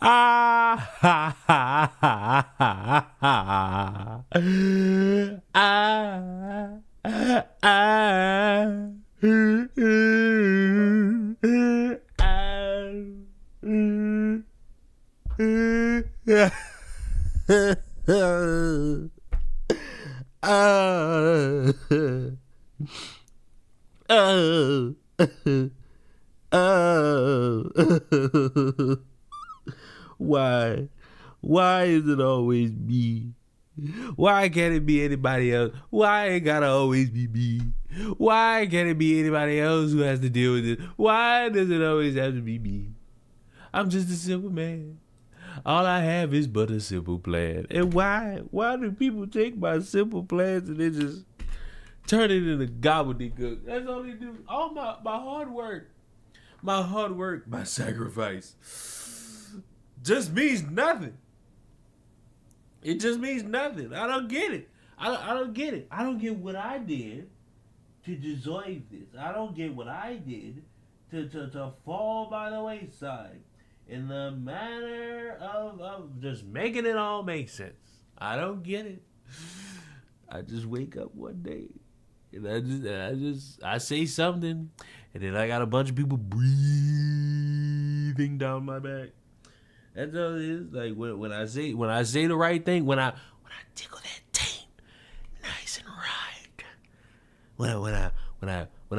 Ah, ha, ha, ha, ha, ha. Ah, ah, Why? Why is it always me? Why can't it be anybody else? Why it gotta always be me? Why can't it be anybody else who has to deal with it? Why does it always have to be me? I'm just a simple man. All I have is but a simple plan. And why? Why do people take my simple plans and they just turn it into gobbledygook? That's all they do. All my hard work, my sacrifice just means nothing. It just means nothing. I don't get it. I don't get it. I don't get what I did to deserve this. I don't get what I did to fall by the wayside in the manner of just making it all make sense. I don't get it. I just wake up one day and I say something and then I got a bunch of people breathing down my back. That's all it is. Like when I say the right thing, when I tickle that taint nice and right, when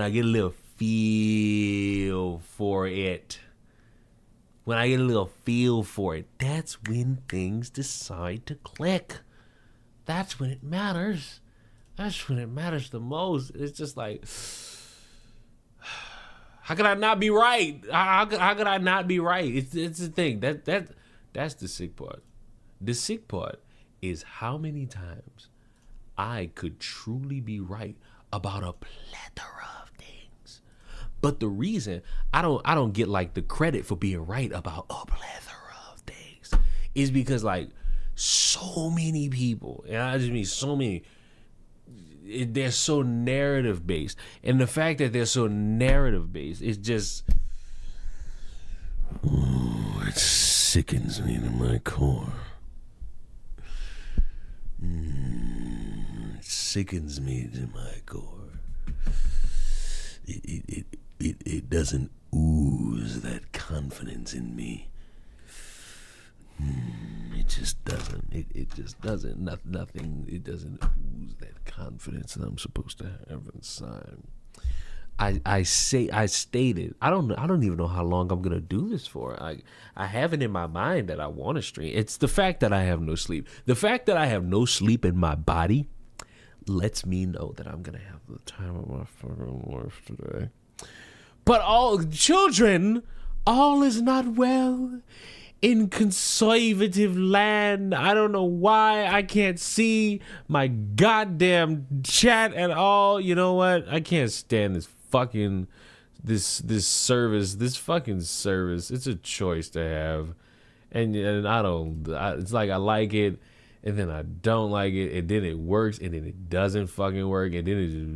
I get a little feel for it, that's when things decide to click. That's when it matters. That's when it matters the most. It's just like, how could I not be right? How could I not be right? It's the thing. That's the sick part. The sick part is how many times I could truly be right about a plethora of things. But the reason I don't get like the credit for being right about a plethora of things is because like so many people, and I just mean so many, they're so narrative based, and the fact that they're so narrative based is just, it sickens me to my core. It sickens me to my core. It doesn't ooze that confidence in me. It just doesn't. It just doesn't. Nothing. It doesn't ooze that confidence that I'm supposed to have inside. I stated. I don't even know how long I'm gonna do this for. I have it in my mind that I want to stream. It's the fact that I have no sleep. The fact that I have no sleep in my body lets me know that I'm gonna have the time of my fucking life today. But all children, all is not well in conservative land. I don't know why I can't see my goddamn chat at all. You know what? I can't stand this fucking this service. This fucking service. It's a choice to have, and I don't. It's like I like it, and then I don't like it, and then it works, and then it doesn't fucking work, and then it just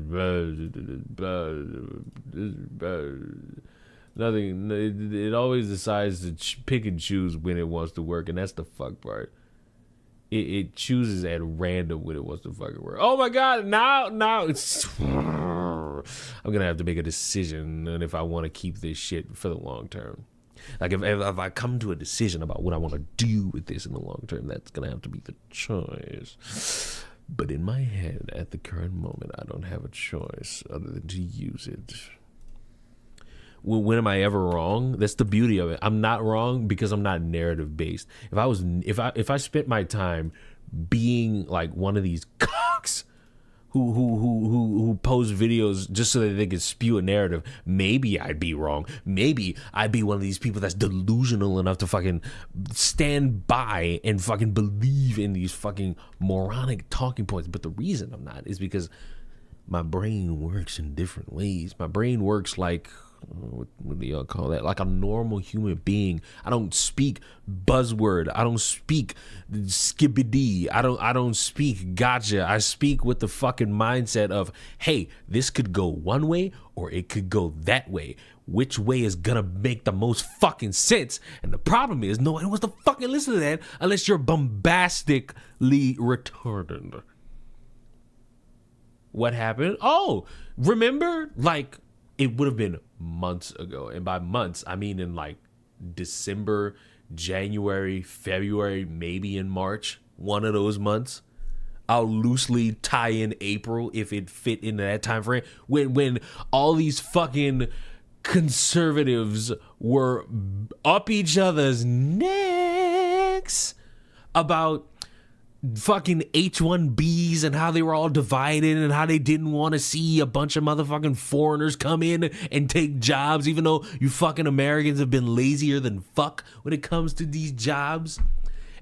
nothing. It always decides to pick and choose when it wants to work, and that's the fuck part. It chooses at random when it wants to fucking work. Oh my god! Now it's. I'm gonna have to make a decision, and if I want to keep this shit for the long term, like if I come to a decision about what I want to do with this in the long term, that's gonna have to be the choice. But in my head, at the current moment, I don't have a choice other than to use it. When am I ever wrong? That's the beauty of it. I'm not wrong because I'm not narrative based. If I spent my time being like one of these cocks who post videos just so that they could spew a narrative, maybe I'd be wrong. Maybe I'd be one of these people that's delusional enough to fucking stand by and fucking believe in these fucking moronic talking points. But the reason I'm not is because my brain works in different ways. My brain works like, what do y'all call that? Like a normal human being. I don't speak buzzword. I don't speak skibbity. I don't speak gotcha. I speak with the fucking mindset of, hey, this could go one way or it could go that way. which way is gonna make the most fucking sense. And the problem is nobody wants to fucking listen to that unless you're bombastically retarded. What happened? Oh, remember? Like, it would have been months ago. And by months, I mean in like December, January, February, maybe in March. One of those months. I'll loosely tie in April if it fit into that time frame. When all these fucking conservatives were up each other's necks about fucking H-1Bs and how they were all divided and how they didn't want to see a bunch of motherfucking foreigners come in and take jobs, even though you fucking Americans have been lazier than fuck when it comes to these jobs.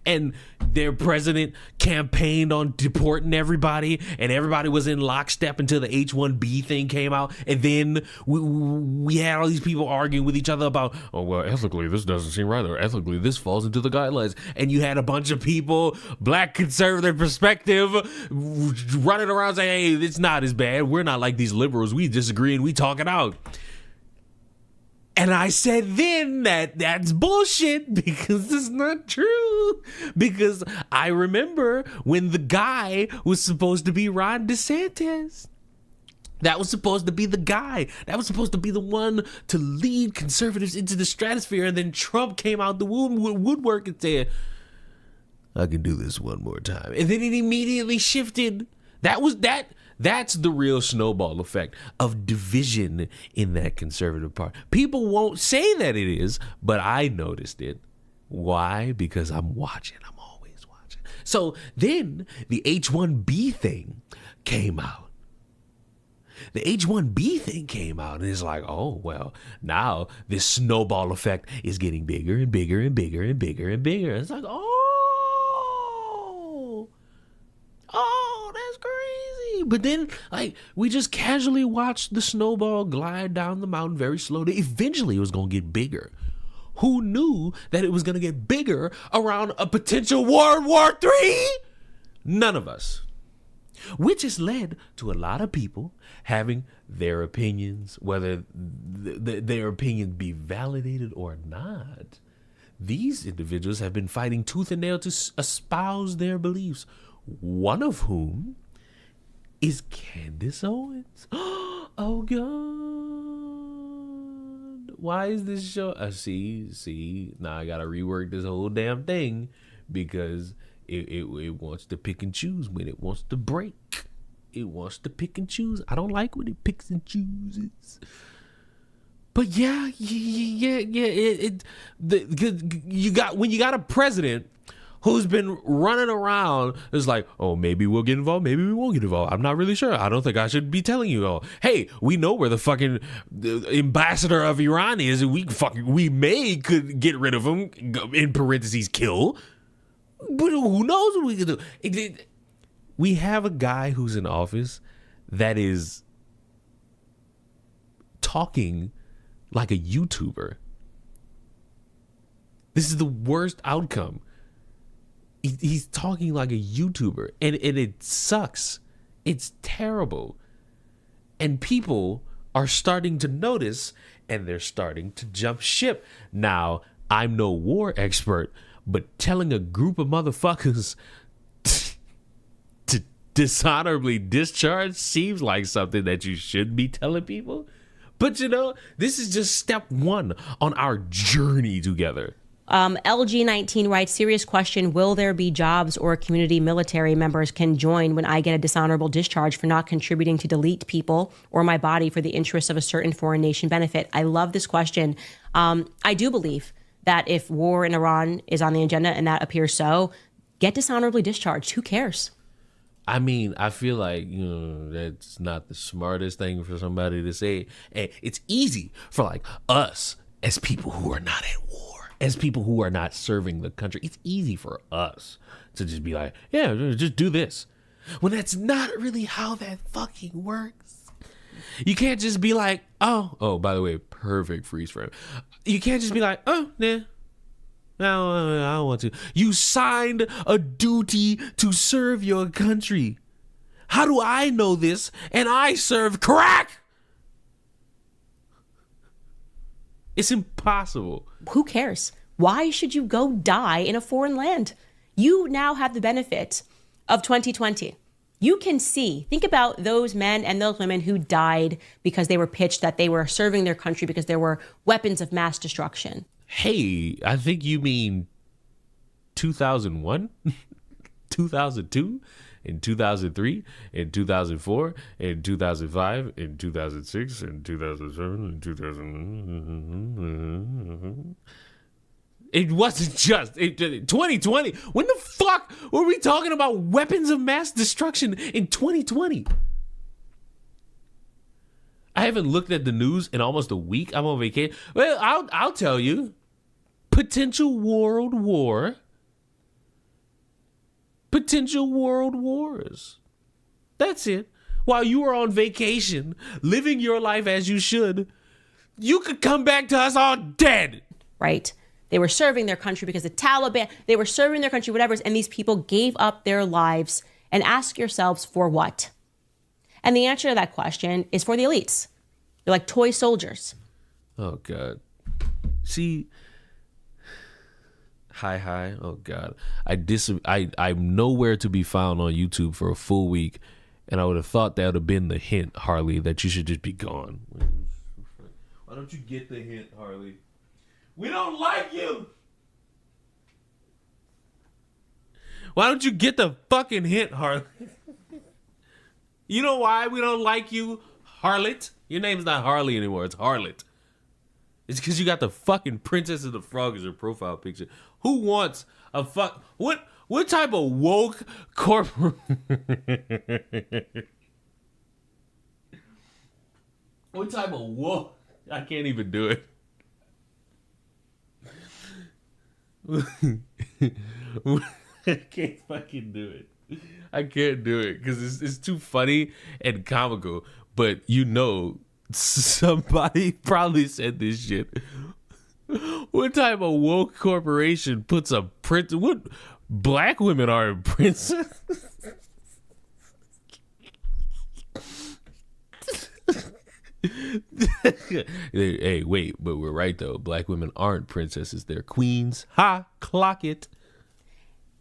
And their president campaigned on deporting everybody, and everybody was in lockstep until the H-1B thing came out. And then we had all these people arguing with each other about, oh, well, ethically, this doesn't seem right, or ethically, this falls into the guidelines. And you had a bunch of people, black conservative perspective, running around saying, hey, it's not as bad. We're not like these liberals. We disagree and we talk it out. And I said then that that's bullshit because it's not true. Because I remember when the guy was supposed to be Ron DeSantis. That was supposed to be the guy. That was supposed to be the one to lead conservatives into the stratosphere. And then Trump came out the woodwork and said, I can do this one more time. And then it immediately shifted. That's the real snowball effect of division in that conservative party. People won't say that it is, but I noticed it. Why? Because I'm watching. I'm always watching. So then the H-1B thing came out. The H-1B thing came out, and it's like, oh, well, now this snowball effect is getting bigger and bigger and bigger and bigger and bigger. It's like, that's crazy. But then, like, we just casually watched the snowball glide down the mountain very slowly. Eventually, it was going to get bigger. Who knew that it was going to get bigger around a potential World War III? None of us. Which has led to a lot of people having their opinions, whether their opinions be validated or not. These individuals have been fighting tooth and nail to espouse their beliefs, one of whom is Candace Owens. Oh, God. Why is this show? See, now I got to rework this whole damn thing because it wants to pick and choose when it wants to break. It wants to pick and choose. I don't like when it picks and chooses. But yeah. When you got a president who's been running around, it's like, oh, maybe we'll get involved, maybe we won't get involved. I'm not really sure. I don't think I should be telling you all. Hey, we know where the fucking ambassador of Iran is, and we may could get rid of him, in parentheses, kill. But who knows what we can do? We have a guy who's in office that is talking like a YouTuber. This is the worst outcome. He's talking like a YouTuber, and it sucks. It's terrible. And people are starting to notice, and they're starting to jump ship. Now, I'm no war expert, but telling a group of motherfuckers to dishonorably discharge seems like something that you should be telling people. But this is just step one on our journey together. LG19 writes, serious question, will there be jobs or community military members can join when I get a dishonorable discharge for not contributing to delete people or my body for the interests of a certain foreign nation benefit? I love this question. I do believe that if war in Iran is on the agenda, and that appears so, get dishonorably discharged. Who cares? I mean, I feel like, that's not the smartest thing for somebody to say. And it's easy for like us as people who are not at war, as people who are not serving the country. It's easy for us to just be like, yeah, just do this. When that's not really how that fucking works. You can't just be like, oh, by the way, perfect freeze frame. You can't just be like, oh, nah. No, I don't want to. You signed a duty to serve your country. How do I know this? And I serve crack. It's impossible. Who cares? Why should you go die in a foreign land? You now have the benefit of 2020. You can see, think about those men and those women who died because they were pitched that they were serving their country because there were weapons of mass destruction. Hey, I think you mean 2001, 2002, in 2003, in 2004, in 2005, in 2006, in 2007, in 2000. It wasn't just 2020. When the fuck were we talking about weapons of mass destruction in 2020? I haven't looked at the news in almost a week. I'm on vacation. Well, I'll tell you. Potential world war. Potential world wars. That's it. While you are on vacation, living your life as you should, you could come back to us all dead. Right. They were serving their country because the Taliban, they were serving their country, whatever, and these people gave up their lives. And ask yourselves, for what? And the answer to that question is for the elites. They're like toy soldiers. Oh, God. See, hi. Oh, God. I'm nowhere to be found on YouTube for a full week. And I would have thought that would have been the hint, Harley, that you should just be gone. Why don't you get the hint, Harley? We don't like you. Why don't you get the fucking hint, Harley? You know why we don't like you, Harlot? Your name's not Harley anymore. It's Harlot. It's because you got the fucking Princess of the Frog as your profile picture. Who wants a fuck? What type of woke corporate? What type of woke? I can't even do it. I can't fucking do it. I can't do it because it's too funny and comical. But you know, somebody probably said this shit. What type of woke corporation puts a prince? What black women are princess? Hey, wait, but we're right though. Black women aren't princesses; they're queens. Ha! Clock it.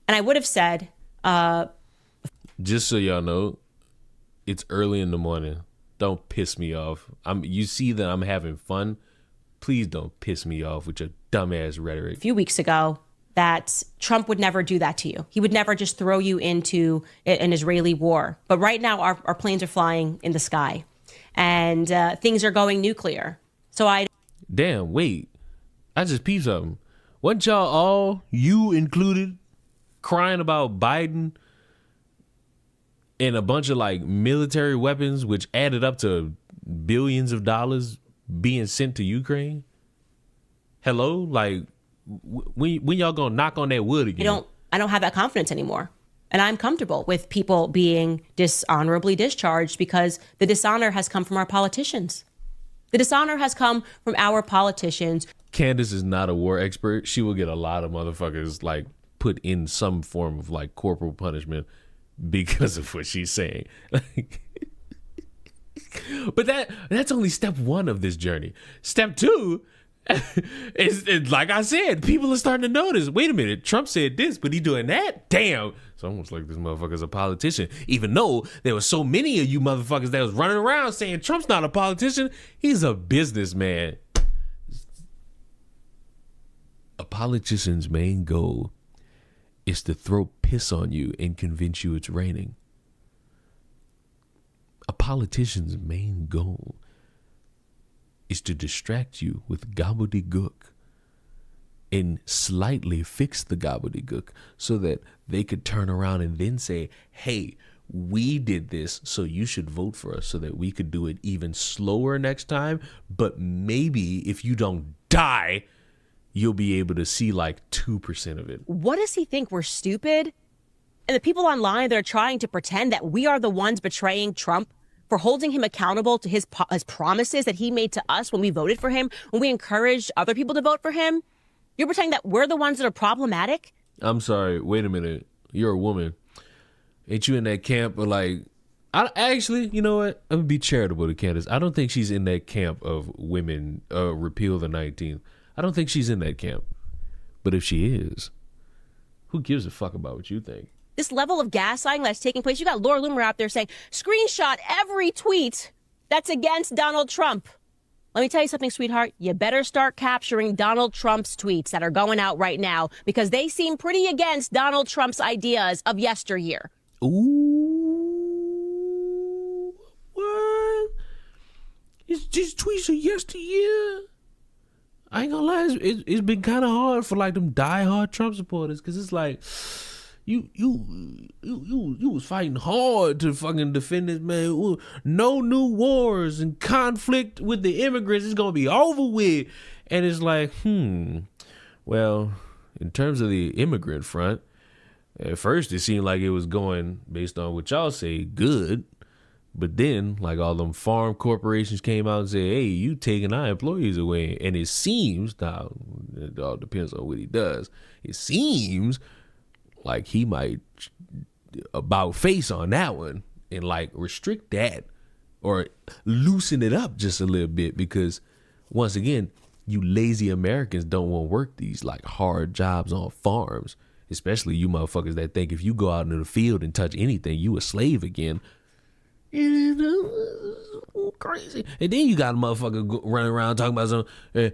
And I would have said, just so y'all know, it's early in the morning. Don't piss me off. You see that I'm having fun. Please don't piss me off with your dumbass rhetoric. A few weeks ago, that Trump would never do that to you. He would never just throw you into an Israeli war. But right now, our planes are flying in the sky, and things are going nuclear. So Damn, wait. I just peeped something. Wasn't y'all all, you included, crying about Biden and a bunch of like military weapons, which added up to billions of dollars being sent to Ukraine? Hello? Like, when y'all gonna knock on that wood again? I don't have that confidence anymore. And I'm comfortable with people being dishonorably discharged because the dishonor has come from our politicians. The dishonor has come from our politicians. Candace is not a war expert. She will get a lot of motherfuckers like put in some form of like corporal punishment because of what she's saying. But that's only step one of this journey. Step two is like I said, people are starting to notice. Wait a minute, Trump said this, but he doing that? Damn. It's almost like this motherfucker's a politician. Even though there were so many of you motherfuckers that was running around saying Trump's not a politician, he's a businessman. A politician's main goal is to throw piss on you and convince you it's raining. A politician's main goal is to distract you with gobbledygook and slightly fix the gobbledygook so that they could turn around and then say, hey, we did this, so you should vote for us so that we could do it even slower next time. But maybe if you don't die, you'll be able to see like 2% of it. What does he think? We're stupid? And the people online that are trying to pretend that we are the ones betraying Trump for holding him accountable to his promises that he made to us when we voted for him, when we encouraged other people to vote for him. You're pretending that we're the ones that are problematic? I'm sorry. Wait a minute. You're a woman. Ain't you in that camp of like I actually, you know what? I'm gonna be charitable to Candace. I don't think she's in that camp of women repeal the 19th. I don't think she's in that camp. But if she is, who gives a fuck about what you think? This level of gaslighting that's taking place, you got Laura Loomer out there saying, screenshot every tweet that's against Donald Trump. Let me tell you something, sweetheart. You better start capturing Donald Trump's tweets that are going out right now because they seem pretty against Donald Trump's ideas of yesteryear. Ooh, what? These tweets are yesteryear. I ain't gonna lie, it's been kind of hard for like them diehard Trump supporters because it's like you was fighting hard to fucking defend this man. Ooh, no new wars and conflict with the immigrants is gonna be over with, and it's like, well, in terms of the immigrant front, at first it seemed like it was going based on what y'all say good. But then, like, all them farm corporations came out and said, hey, you taking our employees away. And it seems, now, it all depends on what he does. It seems like he might about face on that one and, like, restrict that or loosen it up just a little bit. Because, once again, you lazy Americans don't want to work these, like, hard jobs on farms. Especially you motherfuckers that think if you go out into the field and touch anything, you a slave again. Crazy. And then you got a motherfucker running around talking about something.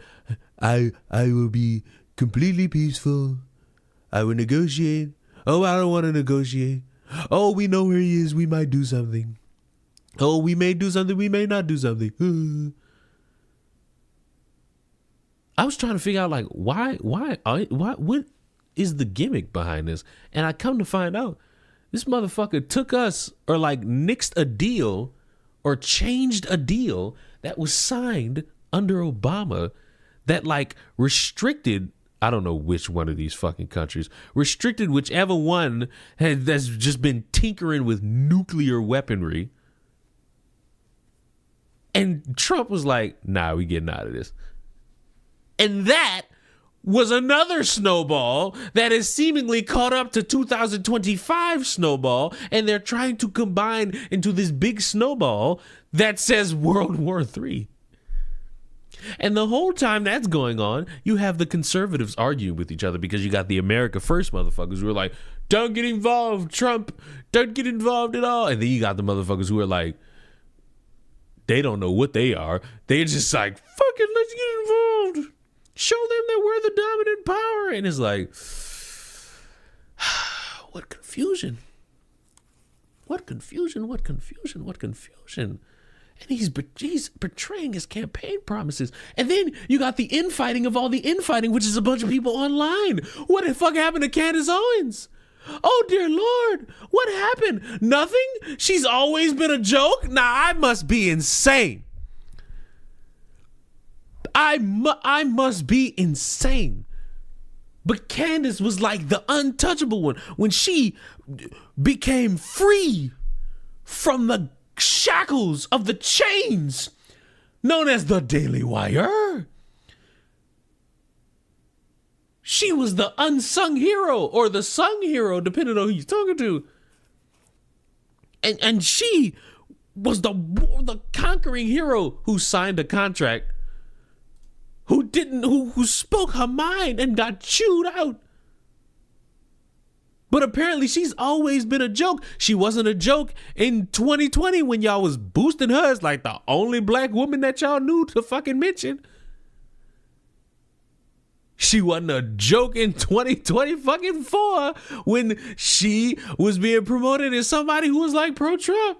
I will be completely peaceful. I will negotiate. Oh, I don't want to negotiate. Oh, we know where he is. We might do something. Oh, we may do something. We may not do something. I was trying to figure out, like, why, what is the gimmick behind this? And I come to find out, this motherfucker took us or like nixed a deal or changed a deal that was signed under Obama that like restricted, I don't know which one of these fucking countries, restricted whichever one that's just been tinkering with nuclear weaponry. And Trump was like, nah, we getting out of this. And that was another snowball that is seemingly caught up to 2025 snowball, and they're trying to combine into this big snowball that says World War III. And the whole time that's going on, you have the conservatives arguing with each other because you got the America First motherfuckers who are like, don't get involved, Trump, don't get involved at all. And then you got the motherfuckers who are like, they don't know what they are. They're just like, fuck it, let's get involved. Show them that we're the dominant power. And it's like, what confusion. What confusion, what confusion, what confusion. And he's betraying his campaign promises. And then you got the infighting of all the infighting, which is a bunch of people online. What the fuck happened to Candace Owens? Oh, dear Lord. What happened? Nothing? She's always been a joke? Nah, I must be insane. I must be insane. But Candace was like the untouchable one. When she became free from the shackles of the chains known as the Daily Wire, she was the unsung hero or the sung hero, depending on who you're talking to. And she was the conquering hero who signed a contract, who spoke her mind and got chewed out. But apparently she's always been a joke. She wasn't a joke in 2020 when y'all was boosting her as like the only black woman that y'all knew to fucking mention. She wasn't a joke in 2024 when she was being promoted as somebody who was like pro-Trump.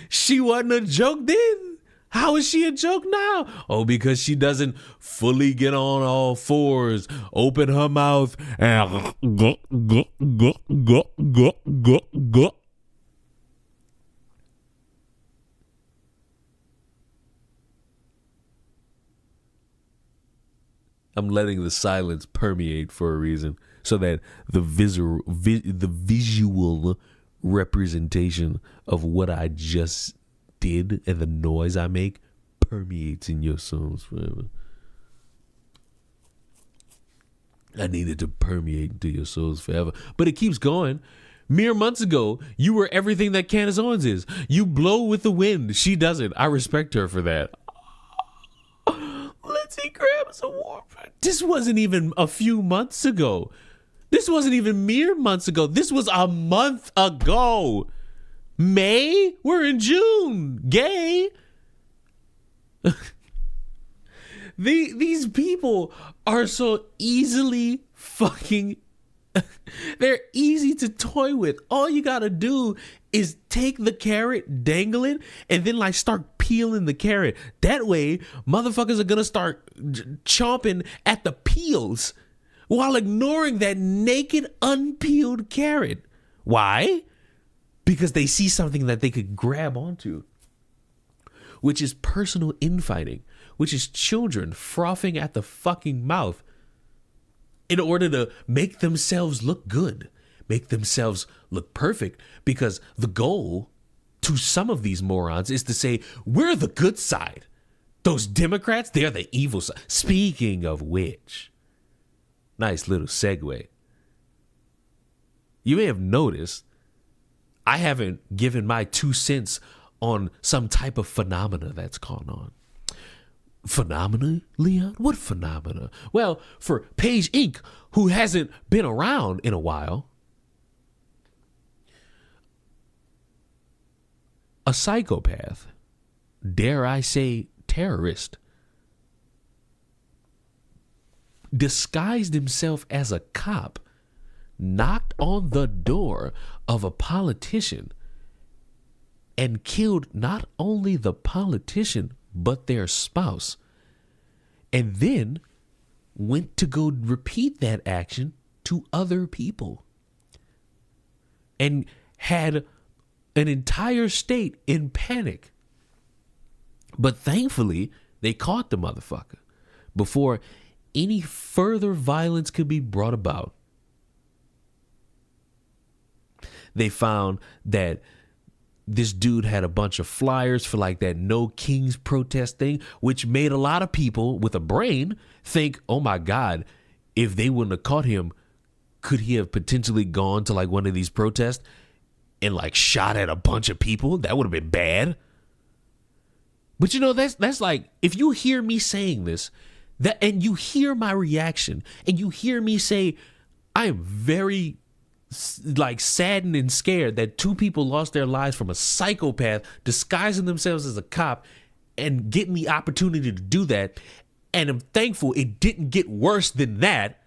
She wasn't a joke then. How is she a joke now? Oh, because she doesn't fully get on all fours, open her mouth, and go. I'm letting the silence permeate for a reason, so that the visual representation of what I just did and the noise I make permeates in your souls forever. I needed to permeate into your souls forever. But it keeps going Mere months ago, you were everything that Candace Owens is. You blow with the wind. She doesn't. I respect her for that. Lindsey Graham is a war. This wasn't even a few months ago. This wasn't even mere months ago. This was a month ago. May? We're in June. Gay. These people are so easily fucking... They're easy to toy with. All you gotta do is take the carrot, dangle it, and then like start peeling the carrot. That way, motherfuckers are gonna start chomping at the peels while ignoring that naked, unpeeled carrot. Why? Because they see something that they could grab onto, which is personal infighting, which is children frothing at the fucking mouth in order to make themselves look good, make themselves look perfect, because the goal to some of these morons is to say, we're the good side. Those Democrats, they're the evil side. Speaking of which, nice little segue. You may have noticed I haven't given my 2 cents on some type of phenomena that's gone on. Phenomena, Leon? What phenomena? Well, for Page Inc., who hasn't been around in a while, a psychopath, dare I say terrorist, disguised himself as a cop, knocked on the door of a politician, and killed not only the politician, but their spouse, and then went to go repeat that action to other people and had an entire state in panic. But thankfully, they caught the motherfucker before any further violence could be brought about. They found that this dude had a bunch of flyers for like that No Kings protest thing, which made a lot of people with a brain think, oh my God, if they wouldn't have caught him, could he have potentially gone to like one of these protests and like shot at a bunch of people? That would have been bad. But you know, that's like, if you hear me saying this, that and you hear my reaction and you hear me say, I am very like saddened and scared that 2 people lost their lives from a psychopath disguising themselves as a cop and getting the opportunity to do that, and I'm thankful it didn't get worse than that,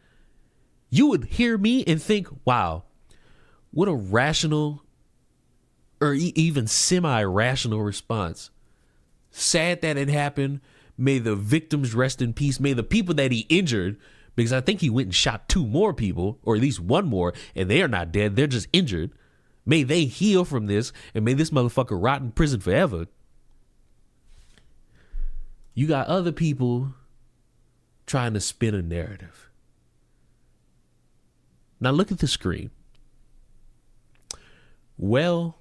you would hear me and think, wow, what a rational or even semi-rational response. Sad that it happened. May the victims rest in peace. May the people that he injured, because I think he went and shot 2 more people, or at least 1 more, and they are not dead. They're just injured. May they heal from this, and may this motherfucker rot in prison forever. You got other people trying to spin a narrative. Now look at the screen. Well,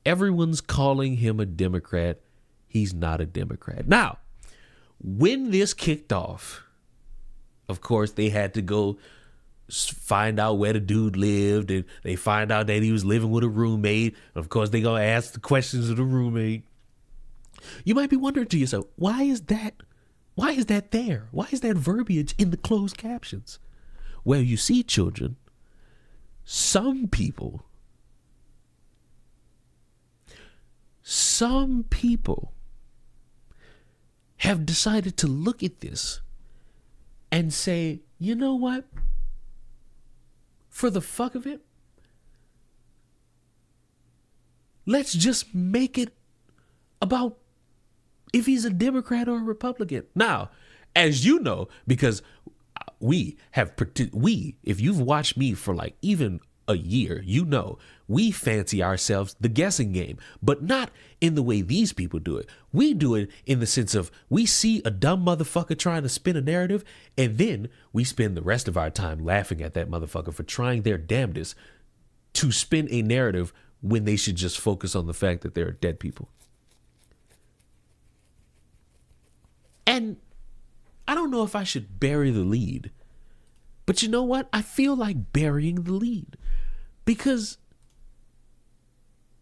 everyone's calling him a Democrat. He's not a Democrat. Now, when this kicked off, of course, they had to go find out where the dude lived, and they find out that he was living with a roommate. Of course, they gonna ask the questions of the roommate. You might be wondering to yourself, why is that there? Why is that verbiage in the closed captions? Well, you see, children, some people have decided to look at this and say, you know what? For the fuck of it, let's just make it about if he's a Democrat or a Republican. Now, as you know, because if you've watched me for like even a year, you know, we fancy ourselves the guessing game, but not in the way these people do it. We do it in the sense of we see a dumb motherfucker trying to spin a narrative, and then we spend the rest of our time laughing at that motherfucker for trying their damnedest to spin a narrative when they should just focus on the fact that there are dead people. And I don't know if I should bury the lead, but you know what? I feel like burying the lead. Because,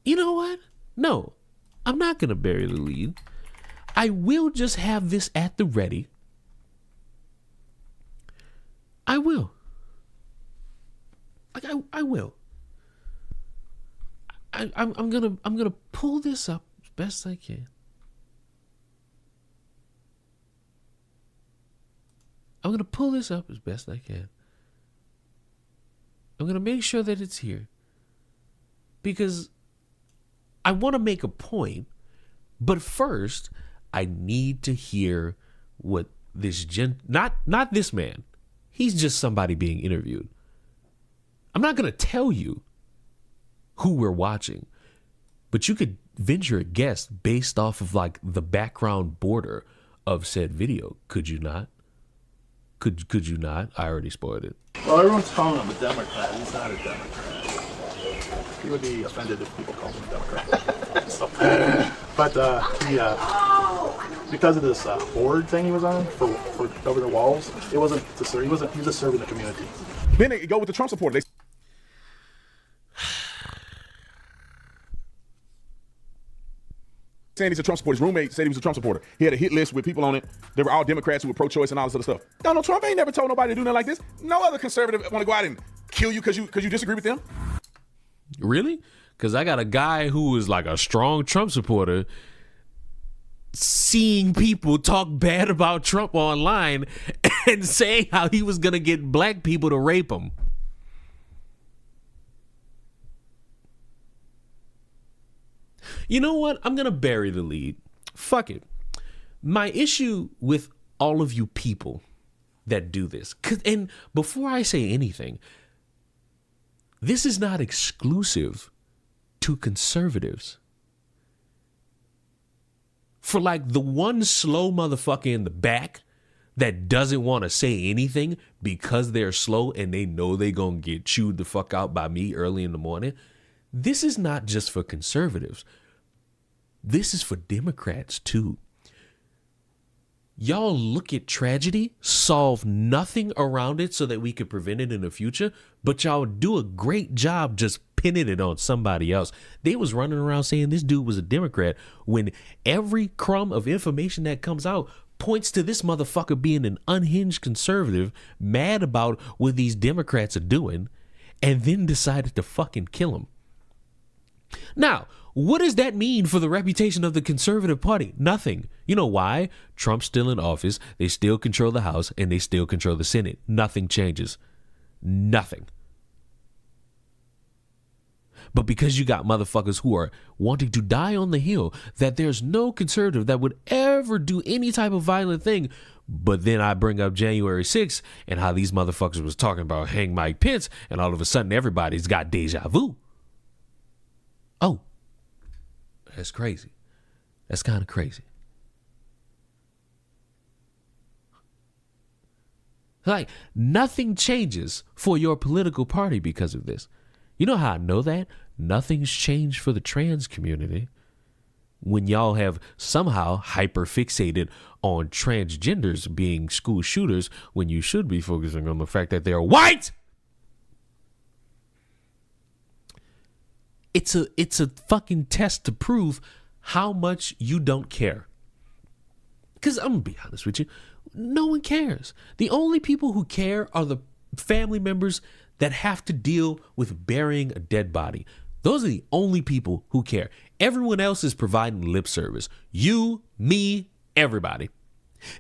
you know what? No, I'm not going to bury the lead. I will just have this at the ready. I will. Like I will. I'm gonna pull this up as best I can. I'm gonna pull this up as best I can. I'm gonna make sure that it's here. Because I want to make a point, but first I need to hear what this not this man. He's just somebody being interviewed. I'm not gonna tell you who we're watching, but you could venture a guess based off of like the background border of said video. Could you not? Could you not? I already spoiled it. Well, everyone's calling him a Democrat. He's not a Democrat. He would be offended if people called him a Democrat. So, but because of this board thing he was on for over the walls, it wasn't to serve. He was just serving the community. Then they go with the Trump supporter. Saying he's a Trump supporter. His roommate said he was a Trump supporter. He had a hit list with people on it. They were all Democrats who were pro-choice and all this other stuff. Donald Trump ain't never told nobody to do nothing like this. No other conservative want to go out and kill you because you disagree with them. Really? Because I got a guy who is like a strong Trump supporter seeing people talk bad about Trump online and saying how he was going to get black people to rape him. You know what? I'm going to bury the lead. Fuck it. My issue with all of you people that do this, and before I say anything, this is not exclusive to conservatives. For like the one slow motherfucker in the back that doesn't want to say anything because they're slow and they know they're going to get chewed the fuck out by me early in the morning. This is not just for conservatives. This is for Democrats too. Y'all look at tragedy, solve nothing around it so that we could prevent it in the future, but y'all do a great job just pinning it on somebody else. They was running around saying this dude was a Democrat when every crumb of information that comes out points to this motherfucker being an unhinged conservative, mad about what these Democrats are doing, and then decided to fucking kill him. Now, what does that mean for the reputation of the conservative party? Nothing. You know why? Trump's still in office. They still control the House and they still control the Senate. Nothing changes. Nothing. But because you got motherfuckers who are wanting to die on the hill that there's no conservative that would ever do any type of violent thing. But then I bring up January 6th and how these motherfuckers was talking about hang Mike Pence and all of a sudden everybody's got deja vu. Oh. That's crazy. That's kind of crazy. Like, nothing changes for your political party because of this. You know how I know that? Nothing's changed for the trans community. When y'all have somehow hyper fixated on transgenders being school shooters when you should be focusing on the fact that they're white. It's a fucking test to prove how much you don't care. Because I'm going to be honest with you, no one cares. The only people who care are the family members that have to deal with burying a dead body. Those are the only people who care. Everyone else is providing lip service. You, me, everybody.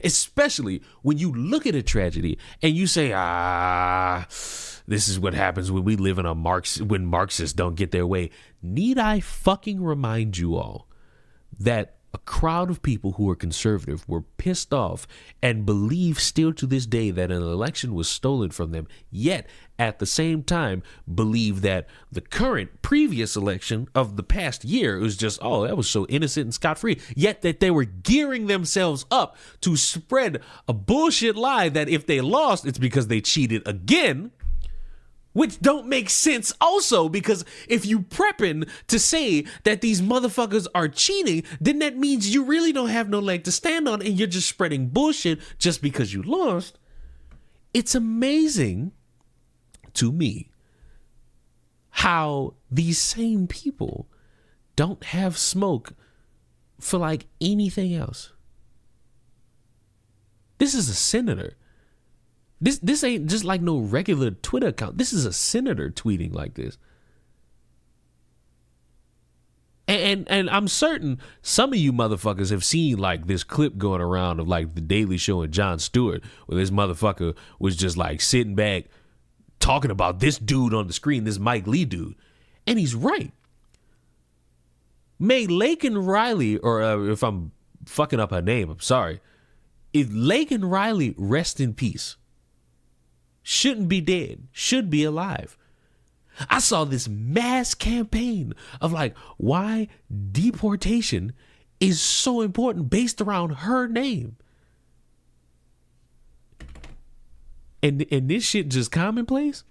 Especially when you look at a tragedy and you say, this is what happens when we live in when Marxists don't get their way. Need I fucking remind you all that a crowd of people who are conservative were pissed off and believe still to this day that an election was stolen from them, yet at the same time believe that the previous election of the past year was just, that was so innocent and scot-free, yet that they were gearing themselves up to spread a bullshit lie that if they lost, it's because they cheated again. Which don't make sense also, because if you prepping to say that these motherfuckers are cheating, then that means you really don't have no leg to stand on and you're just spreading bullshit just because you lost. It's amazing to me how these same people don't have smoke for like anything else. This is a senator. This ain't just like no regular Twitter account. This is a senator tweeting like this. And I'm certain some of you motherfuckers have seen like this clip going around of like the Daily Show and Jon Stewart, where this motherfucker was just like sitting back talking about this dude on the screen, this Mike Lee dude. And he's right. May Laken Riley, or if I'm fucking up her name, I'm sorry. If Laken Riley rest in peace, shouldn't be dead, should be alive. I saw this mass campaign of like why deportation is so important based around her name. And this shit just commonplace?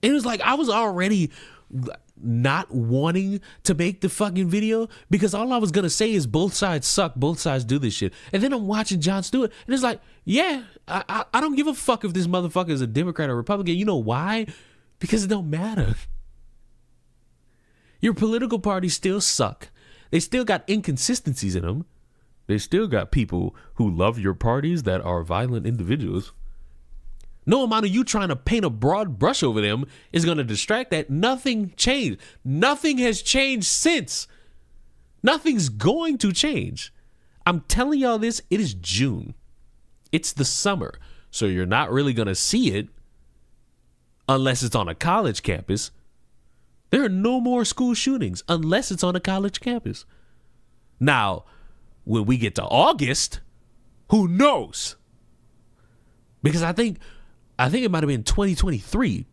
It was like I was already not wanting to make the fucking video because all I was gonna say is both sides suck, both sides do this shit. And then I'm watching Jon Stewart and it's like, yeah, I don't give a fuck if this motherfucker is a Democrat or Republican. You know why? Because it don't matter. Your political parties still suck. They still got inconsistencies in them. They still got people who love your parties that are violent individuals. No amount of you trying to paint a broad brush over them is going to distract that. Nothing changed. Nothing has changed since. Nothing's going to change. I'm telling y'all this, it is June. It's the summer. So you're not really going to see it unless it's on a college campus. There are no more school shootings unless it's on a college campus. Now, when we get to August, who knows? Because I think it might have been 2023.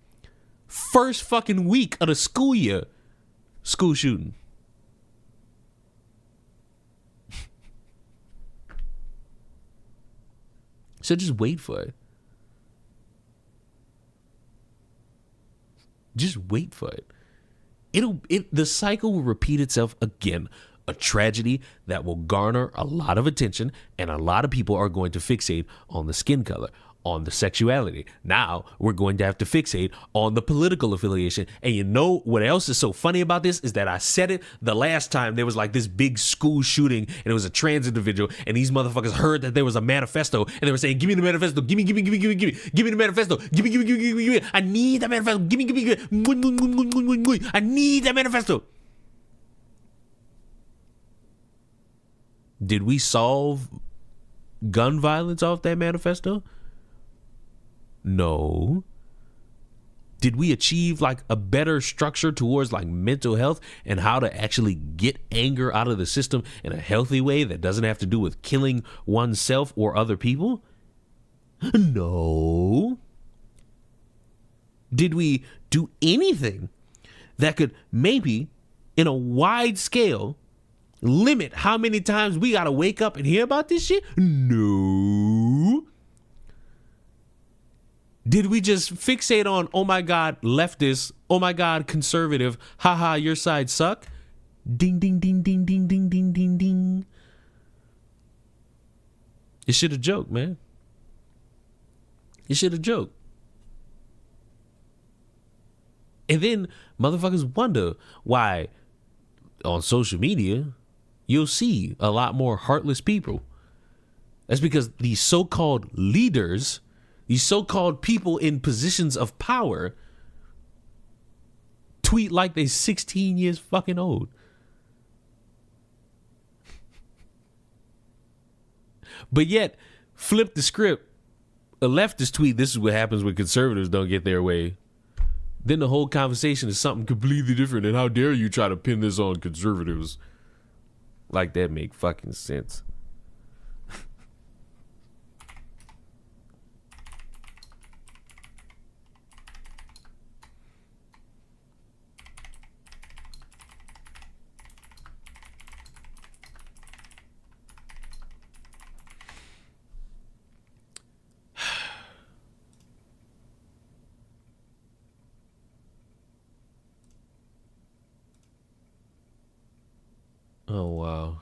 First fucking week of the school year, school shooting. So just wait for it. Just wait for it. The cycle will repeat itself again. A tragedy that will garner a lot of attention, and a lot of people are going to fixate on the skin color, on the sexuality. Now we're going to have to fixate on the political affiliation. And you know what else is so funny about this is that I said it the last time there was like this big school shooting and it was a trans individual and these motherfuckers heard that there was a manifesto and they were saying, give me the manifesto, give me the manifesto, give me, I need the manifesto, give me, I need the manifesto. Did we solve gun violence off that manifesto? No. Did we achieve like a better structure towards like mental health and how to actually get anger out of the system in a healthy way that doesn't have to do with killing oneself or other people? No. Did we do anything that could maybe, in a wide scale, limit how many times we gotta wake up and hear about this shit? No. Did we just fixate on, oh my God, leftist, oh my God, conservative, haha, your side suck? Ding, ding, ding, ding, ding, ding, ding, ding, ding. You should have joked, man. You should have joked. And then motherfuckers wonder why on social media you'll see a lot more heartless people. That's because these so-called leaders, these so-called people in positions of power, tweet like they're 16 years fucking old. But yet, flip the script. A leftist tweet, this is what happens when conservatives don't get their way. Then the whole conversation is something completely different. And how dare you try to pin this on conservatives? Like that make fucking sense. Oh, wow.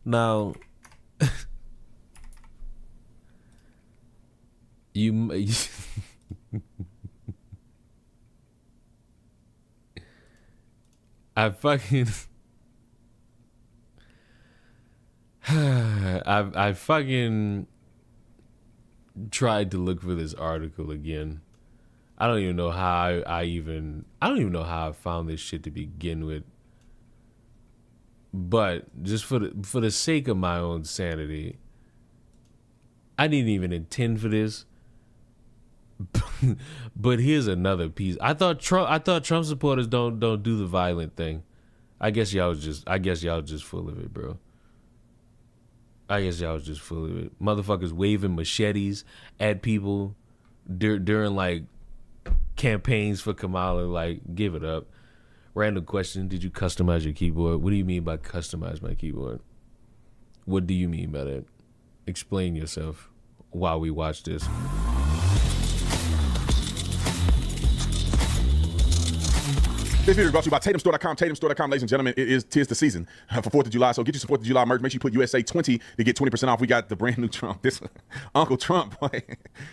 Now, you I fucking I fucking tried to look for this article again. I don't even know how I don't even know how I found this shit to begin with. But just for the sake of my own sanity, I didn't even intend for this. But here's another piece. I thought Trump supporters don't do the violent thing. I guess y'all was just full of it, bro. I guess y'all was just full of it. Motherfuckers waving machetes at people during like campaigns for Kamala. Like, give it up. Random question: did you customize your keyboard? What do you mean by customize my keyboard? What do you mean by that? Explain yourself while we watch this. This video is brought to you by TatumStore.com. TatumStore.com, ladies and gentlemen, tis the season for 4th of July. So get your 4th of July merch. Make sure you put USA 20 to get 20% off. We got the brand new Trump. This Uncle Trump. Boy.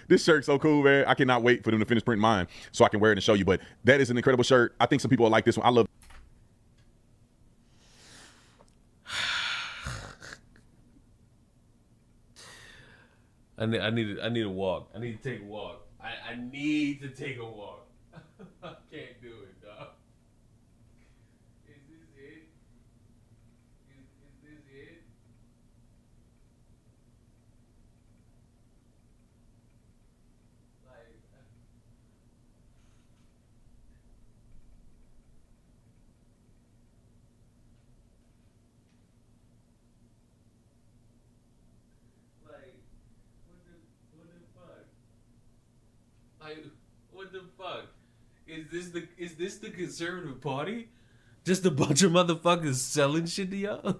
This shirt's so cool, man. I cannot wait for them to finish printing mine so I can wear it and show you. But that is an incredible shirt. I think some people will like this one. I love. I need to walk. I need to take a walk. I need to take a walk. I can't do it, dog. Is this it? Is this it? What the fuck? Is this the conservative party? Just a bunch of motherfuckers selling shit to y'all?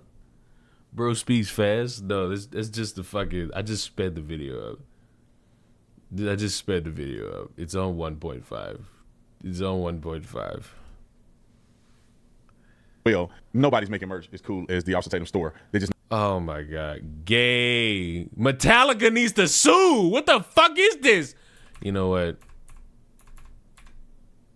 Bro speaks fast? No, that's just the fucking... I just sped the video up. It's on 1.5. It's on 1.5. Well, nobody's making merch as cool as the Officer Tatum store. They just... Oh my God. Gay. Metallica needs to sue. What the fuck is this? You know what?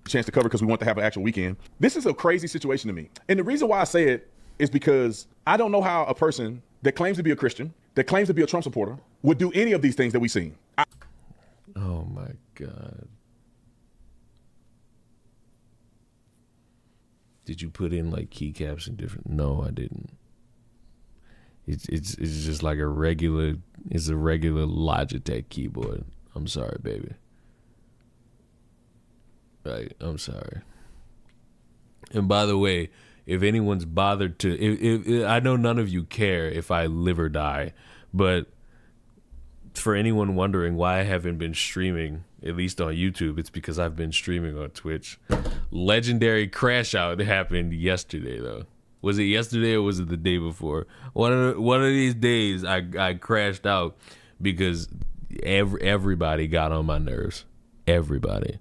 Chance to cover because we want to have an actual weekend. This is a crazy situation to me. And the reason why I say it is because I don't know how a person that claims to be a Christian, that claims to be a Trump supporter, would do any of these things that we've seen. Oh my God. Did you put in like keycaps and different? No, I didn't. It's just like a regular Logitech keyboard. I'm sorry, baby. Right, I'm sorry. And by the way, if anyone's bothered to, if I know none of you care if I live or die, but for anyone wondering why I haven't been streaming, at least on YouTube, it's because I've been streaming on Twitch. Legendary crash out happened yesterday, though. Was it yesterday or was it the day before? One of these days, I crashed out because everybody got on my nerves. Everybody.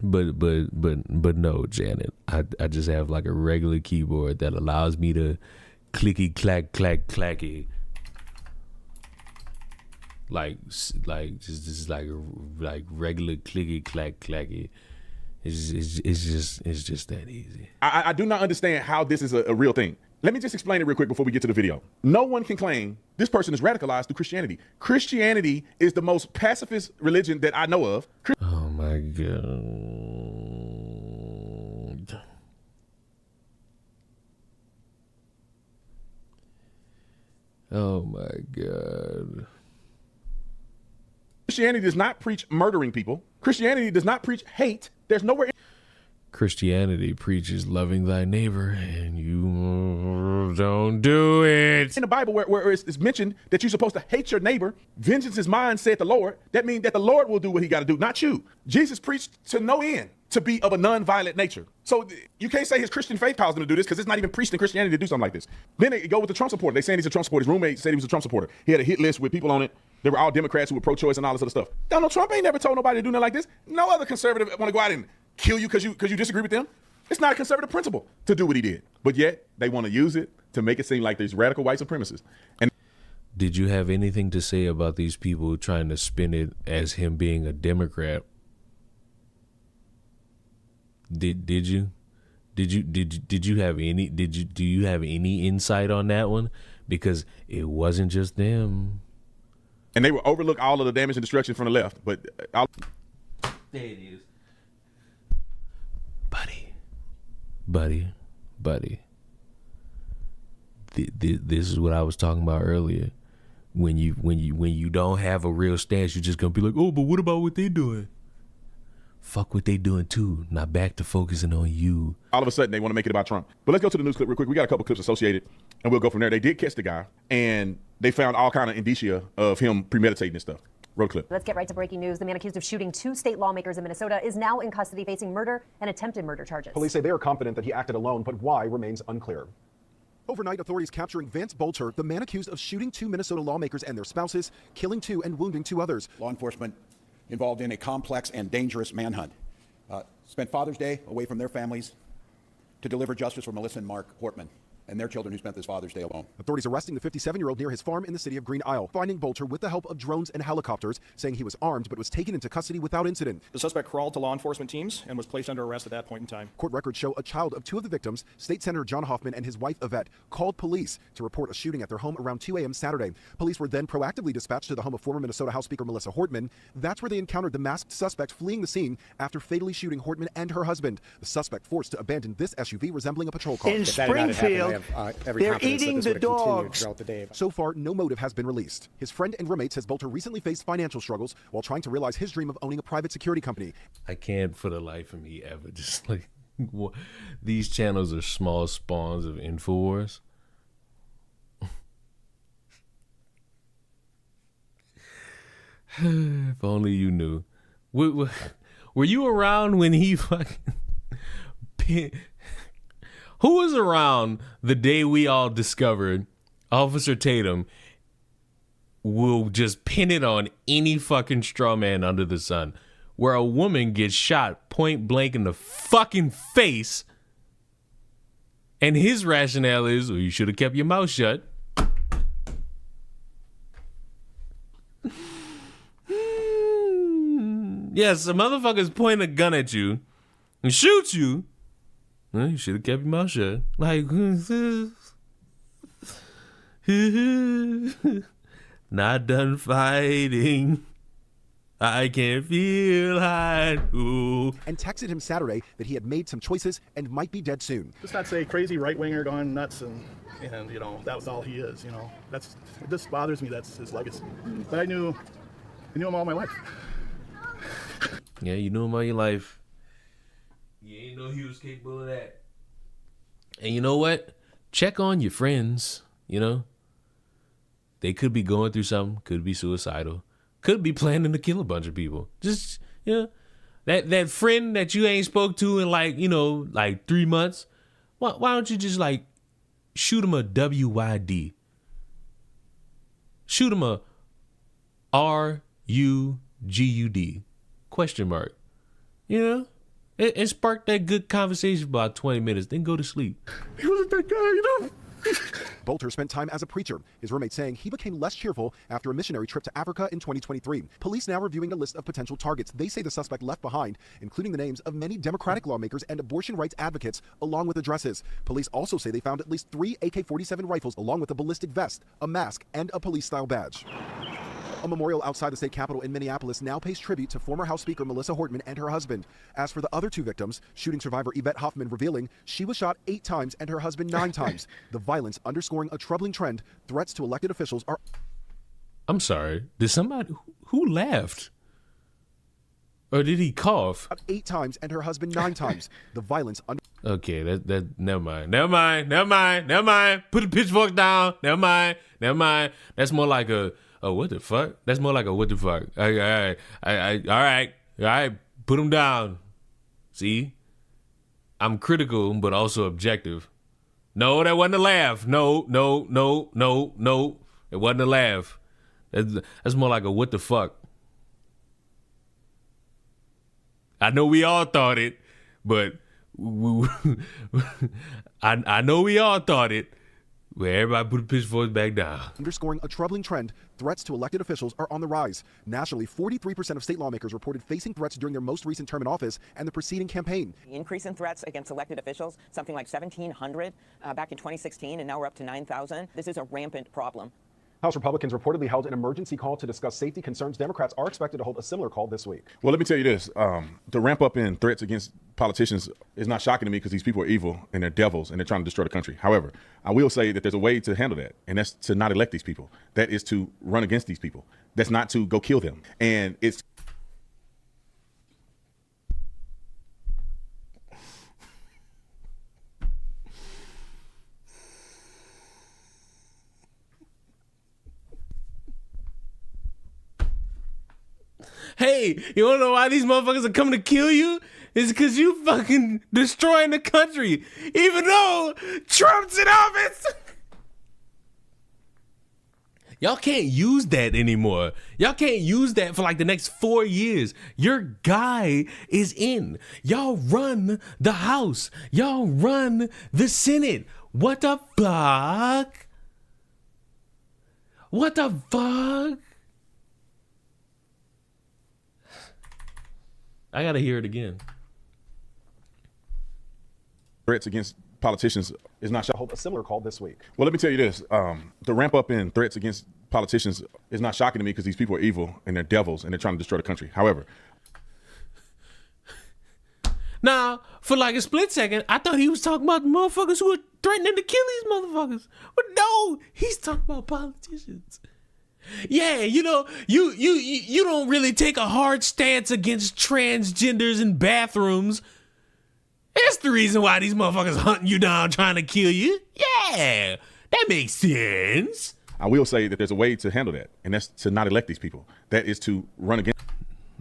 But no, Janet. I just have like a regular keyboard that allows me to clicky clack clack clacky. Like just like regular clicky clack clacky. It's just that easy. I do not understand how this is a real thing. Let me just explain it real quick before we get to the video. No one can claim this person is radicalized through Christianity. Christianity is the most pacifist religion that I know of. Oh my God. Oh my God. Christianity does not preach murdering people. Christianity does not preach hate. There's nowhere. Christianity preaches loving thy neighbor, and you don't do it. In the Bible where it's mentioned that you're supposed to hate your neighbor, vengeance is mine, said the Lord. That means that the Lord will do what he got to do, not you. Jesus preached to no end to be of a non-violent nature. So you can't say his Christian faith calls him to do this because it's not even preached in Christianity to do something like this. Then they go with the Trump supporter. They saying he's a Trump supporter. His roommate said he was a Trump supporter. He had a hit list with people on it. They were all Democrats who were pro-choice and all this other stuff. Donald Trump ain't never told nobody to do nothing like this. No other conservative want to go out and kill you because you disagree with them. It's not a conservative principle to do what he did. But yet they want to use it to make it seem like there's radical white supremacists. And did you have anything to say about these people trying to spin it as him being a Democrat? Do you have any insight on that one? Because it wasn't just them. And they will overlook all of the damage and destruction from the left. But there it is. Buddy. This is what I was talking about earlier. When you don't have a real stance, you're just gonna be like, oh, but what about what they doing? Fuck what they doing too. Now back to focusing on you. All of a sudden they want to make it about Trump. But let's go to the news clip real quick. We got a couple clips associated, and we'll go from there. They did catch the guy, and they found all kind of indicia of him premeditating this stuff. Roll clip. Let's get right to breaking news. The man accused of shooting 2 state lawmakers in Minnesota is now in custody facing murder and attempted murder charges. Police say they are confident that he acted alone, but why remains unclear. Overnight, authorities capturing Vance Bolter, the man accused of shooting 2 Minnesota lawmakers and their spouses, killing 2 and wounding 2 others. Law enforcement involved in a complex and dangerous manhunt. Spent Father's Day away from their families to deliver justice for Melissa and Mark Hortman and their children who spent this Father's Day alone. Authorities arresting the 57-year-old near his farm in the city of Green Isle, finding Bolter with the help of drones and helicopters, saying he was armed but was taken into custody without incident. The suspect crawled to law enforcement teams and was placed under arrest at that point in time. Court records show a child of 2 of the victims, State Senator John Hoffman and his wife Yvette, called police to report a shooting at their home around 2 a.m. Saturday. Police were then proactively dispatched to the home of former Minnesota House Speaker Melissa Hortman. That's where they encountered the masked suspect fleeing the scene after fatally shooting Hortman and her husband. The suspect forced to abandon this SUV resembling a patrol car. In Springfield, they're eating the dogs. So far, no motive has been released. His friend and roommate says Bolter recently faced financial struggles while trying to realize his dream of owning a private security company. I can't for the life of me ever just like these channels are small spawns of InfoWars. If only you knew. Were you around when he fucking who was around the day we all discovered Officer Tatum will just pin it on any fucking straw man under the sun, where a woman gets shot point blank in the fucking face, and his rationale is, well, you should have kept your mouth shut. Yes, a motherfucker's pointing a gun at you and shoots you. Well, you should have kept your mouth shut. Like, not done fighting. I can feel I do. And texted him Saturday that he had made some choices and might be dead soon. Just not say crazy right winger gone nuts and you know that was all he is. You know this bothers me. That's his legacy. But I knew him all my life. Yeah, you knew him all your life. You ain't know he was capable of that. And you know what? Check on your friends, you know? They could be going through something, could be suicidal, could be planning to kill a bunch of people. Just, you know, that friend that you ain't spoke to in like 3 months, why don't you just like shoot him a WYD? Shoot him a RUGUD? Question mark. You know? And spark that good conversation for about 20 minutes, then go to sleep. He wasn't that guy, you know? Bolter spent time as a preacher, his roommate saying he became less cheerful after a missionary trip to Africa in 2023. Police now reviewing a list of potential targets they say the suspect left behind, including the names of many Democratic lawmakers and abortion rights advocates, along with addresses. Police also say they found at least 3 AK-47 rifles, along with a ballistic vest, a mask, and a police-style badge. A memorial outside the state capitol in Minneapolis now pays tribute to former House Speaker Melissa Hortman and her husband. As for the other 2 victims, shooting survivor Yvette Hoffman revealing she was shot 8 times and her husband 9 times. The violence underscoring a troubling trend. Threats to elected officials are... I'm sorry. Did somebody... Who laughed? Or did he cough? 8 times and her husband 9 times. The violence... Okay, that never mind. Put the pitchfork down. Never mind. That's more like a... Oh, what the fuck? That's more like a what the fuck. All right. Put him down. See? I'm critical, but also objective. No, that wasn't a laugh. No. It wasn't a laugh. That's more like a what the fuck. I know we all thought it, but I know we all thought it, where everybody put the pitchforks back down. Underscoring a troubling trend, threats to elected officials are on the rise. Nationally, 43% of state lawmakers reported facing threats during their most recent term in office and the preceding campaign. The increase in threats against elected officials, something like 1,700 back in 2016, and now we're up to 9,000. This is a rampant problem. House Republicans reportedly held an emergency call to discuss safety concerns. Democrats are expected to hold a similar call this week. Well, let me tell you this. The ramp up in threats against politicians is not shocking to me because these people are evil and they're devils and they're trying to destroy the country. However, I will say that there's a way to handle that, and that's to not elect these people. That is to run against these people. That's not to go kill them. And it's Hey, you wanna know why these motherfuckers are coming to kill you? It's because you fucking destroying the country, even though Trump's in office. Y'all can't use that anymore. Y'all can't use that for like the next 4 years. Your guy is in. Y'all run the House. Y'all run the Senate. What the fuck? What the fuck? I gotta hear it again. threats against politicians is not shocking. Hold a similar call this week. Well, let me tell you this. The ramp up in threats against politicians is not shocking to me because these people are evil and they're devils and they're trying to destroy the country. However, now, for like a split second, I thought he was talking about the motherfuckers who are threatening to kill these motherfuckers. But no, he's talking about politicians. Yeah, you know, you don't really take a hard stance against transgenders in bathrooms. That's the reason why these motherfuckers hunting you down trying to kill you. Yeah, that makes sense. I will say that there's a way to handle that, and that's to not elect these people. That is to run against.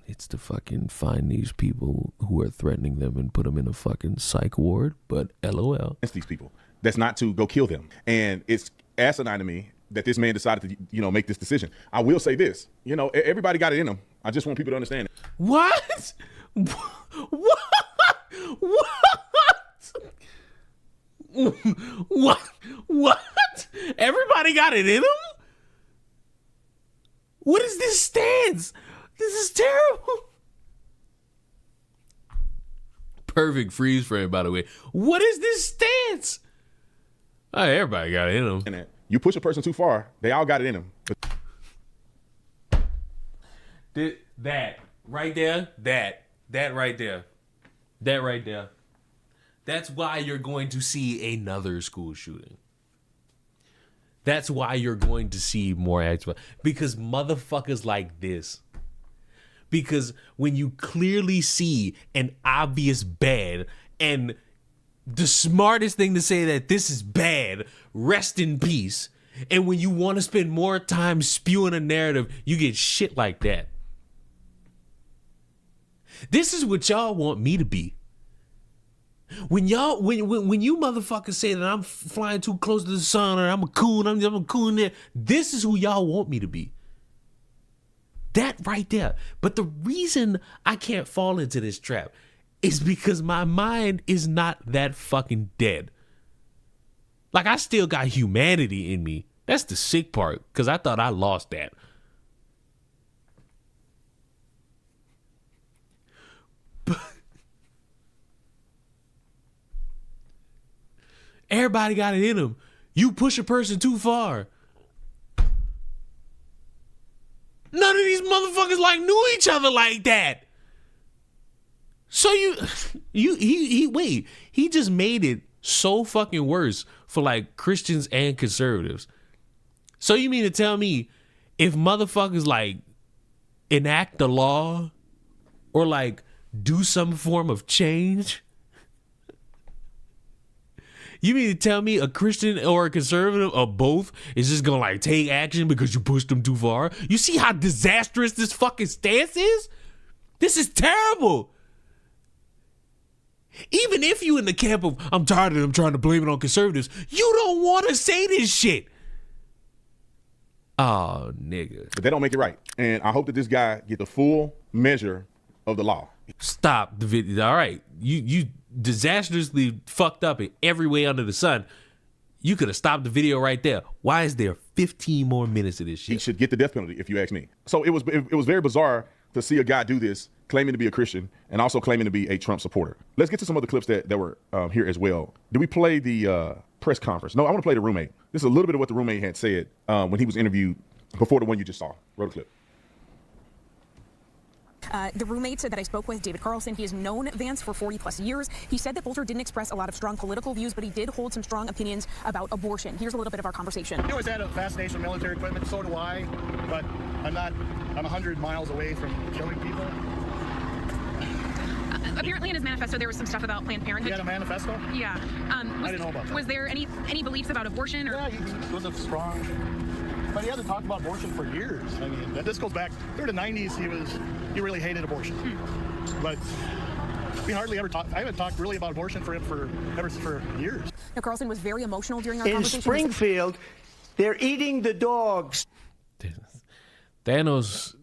It's to fucking find these people who are threatening them and put them in a fucking psych ward, but LOL. Against these people. That's not to go kill them. And it's asinine to me that this man decided to, make this decision. I will say this, everybody got it in them. I just want people to understand it. What? What? What? Everybody got it in them? What is this stance? This is terrible. Perfect freeze frame, by the way. What is this stance? Oh, everybody got it in them. You push a person too far, they all got it in them. That right there. That's why you're going to see another school shooting. That's why you're going to see more acts. Because motherfuckers like this. Because when you clearly see an obvious bad, and the smartest thing to say that this is bad, rest in peace. And when you want to spend more time spewing a narrative, you get shit like that. This is what y'all want me to be. When you motherfuckers say that I'm flying too close to the sun or I'm a coon there, this is who y'all want me to be. That right there. But the reason I can't fall into this trap is because my mind is not that fucking dead. Like, I still got humanity in me. That's the sick part, because I thought I lost that. But everybody got it in them. You push a person too far. None of these motherfuckers knew each other like that. So he just made it so fucking worse for Christians and conservatives. So you mean to tell me if motherfuckers enact the law or do some form of change, you mean to tell me a Christian or a conservative or both is just gonna take action because you pushed them too far? You see how disastrous this fucking stance is? This is terrible. Even if you in the camp of, I'm tired of them trying to blame it on conservatives, you don't want to say this shit. Oh, nigga. But they don't make it right. And I hope that this guy get the full measure of the law. Stop the video. All right. You disastrously fucked up in every way under the sun. You could have stopped the video right there. Why is there 15 more minutes of this shit? He should get the death penalty, if you ask me. So it was very bizarre to see a guy do this, claiming to be a Christian and also claiming to be a Trump supporter. Let's get to some other clips that were here as well. Did we play the press conference? No, I want to play the roommate. This is a little bit of what the roommate had said when he was interviewed before the one you just saw. Roll the clip. The roommate that I spoke with, David Carlson, he has known Vance for 40 plus years. He said that Bolger didn't express a lot of strong political views, but he did hold some strong opinions about abortion. Here's a little bit of our conversation. He always had a fascination with military equipment, so do I, but I'm 100 miles away from killing people. Apparently in his manifesto there was some stuff about Planned Parenthood. He had a manifesto? Yeah. I didn't know about that. Was there any beliefs about abortion? Or? Yeah, he was a strong... But he hasn't talked about abortion for years. I mean, this goes back through the 90s. He really hated abortion. But we hardly ever talked. I haven't talked really about abortion for him for years. Now, Carlson was very emotional during our in conversation. In Springfield, they're eating the dogs. Thanos.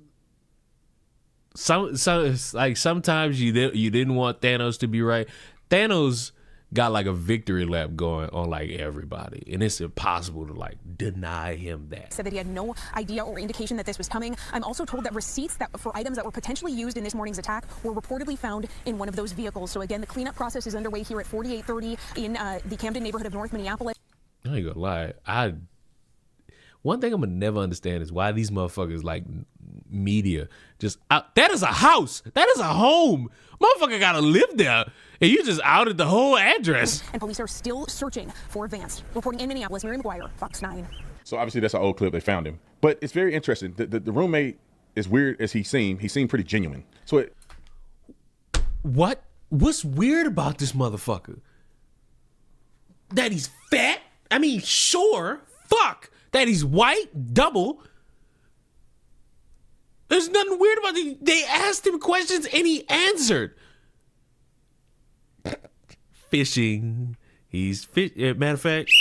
Sometimes you didn't want Thanos to be right. Thanos got like a victory lap going on like everybody, and it's impossible to like deny him that. Said that he had no idea or indication that this was coming. I'm also told that receipts for items that were potentially used in this morning's attack were reportedly found in one of those vehicles. So again, the cleanup process is underway here at 4830 in the Camden neighborhood of North Minneapolis. I ain't gonna lie. One thing I'm gonna never understand is why these motherfuckers like media just out. That is a house. That is a home. Motherfucker gotta live there. And you just outed the whole address. And police are still searching for Vance. Reporting in Minneapolis, Mary McGuire, Fox 9. So obviously that's an old clip. They found him. But it's very interesting. The roommate, as weird as he seemed pretty genuine. So What's weird about this motherfucker? That he's fat? I mean, sure. Fuck. That he's white, double. There's nothing weird about it. They asked him questions and he answered. Fishing. Matter of fact,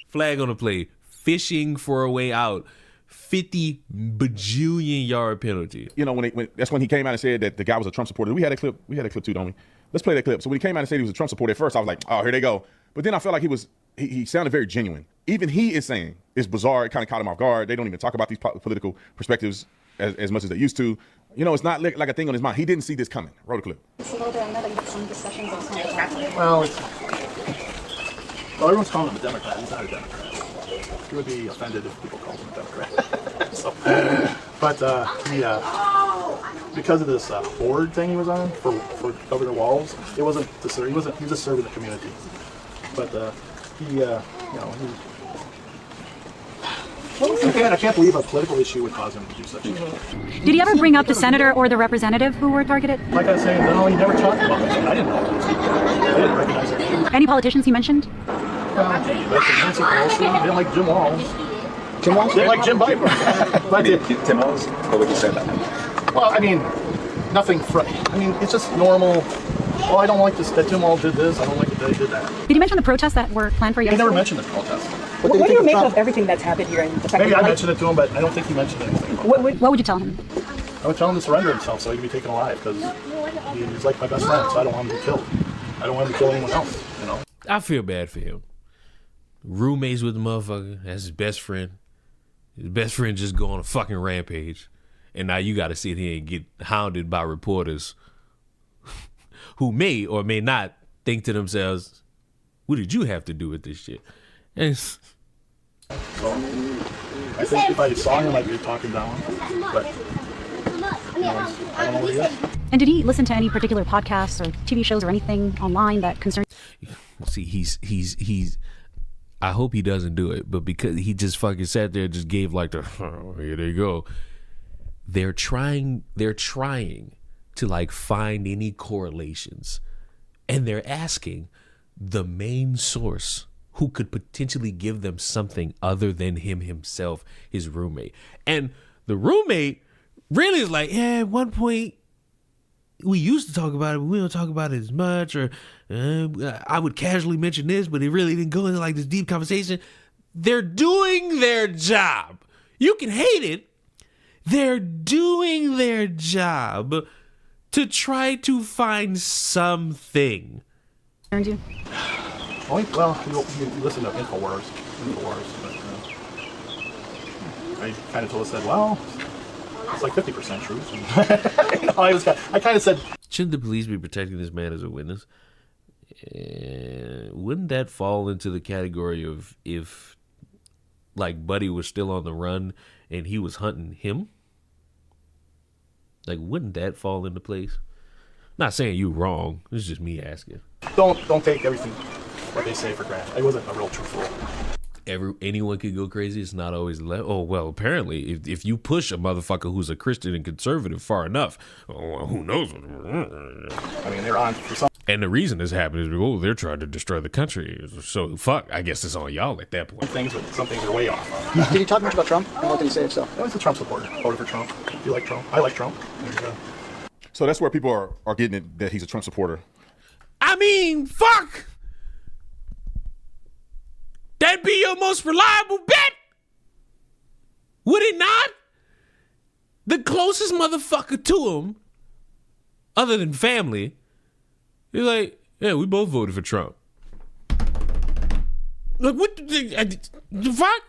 flag on the play. Fishing for a way out. 50 bajillion yard penalty. You know, when that's when he came out and said that the guy was a Trump supporter. We had a clip too, don't we? Let's play that clip. So when he came out and said he was a Trump supporter, at first I was like, oh, here they go. But then I felt like he sounded very genuine. Even he is saying it's bizarre. It kind of caught him off guard. They don't even talk about these political perspectives as much as they used to. You know, it's not like a thing on his mind. He didn't see this coming. Roll the clip. Well, everyone's calling him a Democrat. He's not a Democrat. He would be offended if people called him a Democrat. Because of this board thing he was on for Cover the Walls, it wasn't to serve. He was just serving the community. But I can't believe a political issue would cause him to do such a thing. Did he ever bring up the senator or the representative who were targeted? Like I was saying, no, he never talked about this. I didn't know those people. I didn't recognize their name. Any politicians he mentioned? Well, Nancy Pelosi, he didn't like Jim Walz. Jim Walz? Didn't like Jim Biden. Tim Walz? What would you say about him? Well, I mean, nothing. It's just normal. Oh, I don't like this, that Jim Walz did this. I don't like it that he did that. Did he mention the protests that were planned for yesterday? He never mentioned the protests. What do you make of everything that's happened here? And the fact Maybe I mentioned it to him, but I don't think he mentioned anything. What would you tell him? I would tell him to surrender himself so he can be taken alive, because he's like my best friend, so I don't want him to be killed. I don't want him to kill anyone else, you know. I feel bad for him. Roommates with the motherfucker. That's his best friend. His best friend just go on a fucking rampage. And now you got to sit here and get hounded by reporters who may or may not think to themselves, what did you have to do with this shit? And I think if I saw him, I'd be talking down. But I don't know where he is. And did he listen to any particular podcasts or TV shows or anything online that concerned? See, he's. I hope he doesn't do it, but because he just fucking sat there and just gave like the, oh, here they go. They're trying to like find any correlations, and they're asking the main source who could potentially give them something other than him himself, his roommate. And the roommate really is like, yeah, at one point we used to talk about it, but we don't talk about it as much, or I would casually mention this, but it really didn't go into like this deep conversation. They're doing their job. You can hate it. They're doing their job to try to find something you? Well, you listen to InfoWars, but I kind of told us that, well, it's like 50% truth. I kind of said, shouldn't the police be protecting this man as a witness? Wouldn't that fall into the category of if, like, Buddy was still on the run and he was hunting him? Like, wouldn't that fall into place? Not saying you wrong. It's just me asking. Don't take everything what they say for granted. I wasn't a real truthful. Anyone could go crazy. It's not always oh well. Apparently, if you push a motherfucker who's a Christian and conservative far enough, who knows? I mean, they're on for some. And the reason this happened is they're trying to destroy the country. So fuck. I guess it's on y'all at that point. Some things are way off. Did he talk much about Trump? And what did he say himself? I was a Trump supporter. Voted for Trump. You like Trump? I like Trump. So that's where people are getting it, that he's a Trump supporter. I mean, fuck. That'd be your most reliable bet. Would it not? The closest motherfucker to him, other than family, is like, yeah, we both voted for Trump. Like, what the fuck?